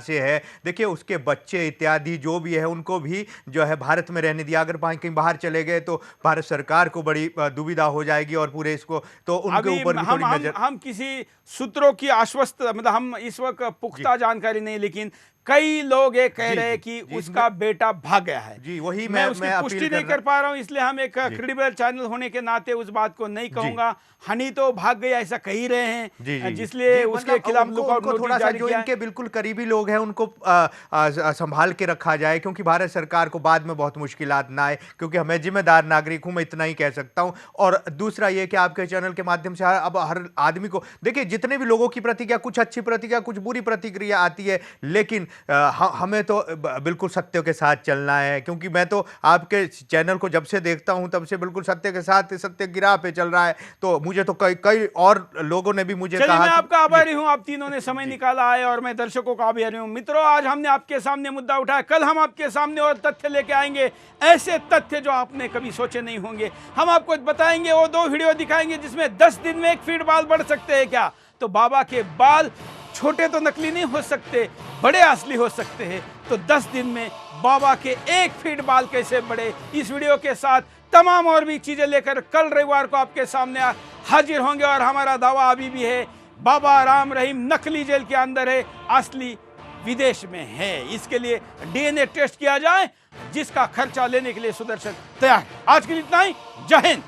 से है, देखिए उसके बच्चे इत्यादि जो भी है उनको भी जो है भारत में रहने दिया। अगर कहीं बाहर चले गए तो भारत सरकार को बड़ी दुविधा हो जाएगी, और पूरे इसको तो उनके ऊपर भी थोड़ी नजर। हम किसी सूत्रों की आश्वस्त, मतलब हम इस वक्त पुख्ता जानकारी नहीं, लेकिन कई लोग ये कह रहे हैं कि उसका बेटा भाग गया है। जी, वही मैं उसकी पुष्टि नहीं कर पा रहा हूं, इसलिए हम एक क्रेडिबल चैनल होने के नाते उस बात को नहीं कहूंगा। हनी तो भाग गया ऐसा कह ही रहे हैं, जिसलिए उसके खिलाफ लुकआउट नोटिस जारी किया। इनके बिल्कुल करीबी लोग हैं उनको संभाल के रखा जाए, क्योंकि भारत सरकार को बाद में बहुत मुश्किलात ना आए, क्योंकि मैं जिम्मेदार नागरिक हूं, मैं इतना ही कह सकता हूं। और दूसरा ये कि आपके चैनल के माध्यम से अब हर आदमी को देखिए, जितने भी लोगों की प्रतिक्रिया, कुछ अच्छी प्रतिक्रिया, कुछ बुरी प्रतिक्रिया आती है, लेकिन हमें तो बिल्कुल सत्य के साथ चलना है, क्योंकि मैं तो आपके चैनल को जब से देखता हूं तब से बिल्कुल सत्य के साथ, सत्य की राह पे चल रहा है। तो मुझे तो कई और लोगों ने भी मुझे कहा। मैं आपका आभारी हूं, आप तीनों ने समय निकाला है, और मैं दर्शकों का आभारी हूं। मित्रों, आज हमने आपके सामने मुद्दा उठाया, कल हम आपके सामने और तथ्य लेके आएंगे, ऐसे तथ्य जो आपने कभी सोचे नहीं होंगे। हम आपको बताएंगे, वो 2 वीडियो दिखाएंगे जिसमें 10 दिन में 1 फीट बाल बढ़ सकते हैं क्या। तो बाबा के बाल छोटे तो नकली नहीं हो सकते, बड़े असली हो सकते हैं। तो 10 दिन में बाबा के 1 फीट बाल कैसे बढ़े, इस वीडियो के साथ तमाम और भी चीजें लेकर कल रविवार को आपके सामने हाजिर होंगे। और हमारा दावा अभी भी है, बाबा राम रहीम नकली जेल के अंदर है, असली विदेश में है। इसके लिए डीएनए टेस्ट किया जाए, जिसका खर्चा लेने के लिए सुदर्शन तैयार। आज के लिए इतना ही। जय हिंद।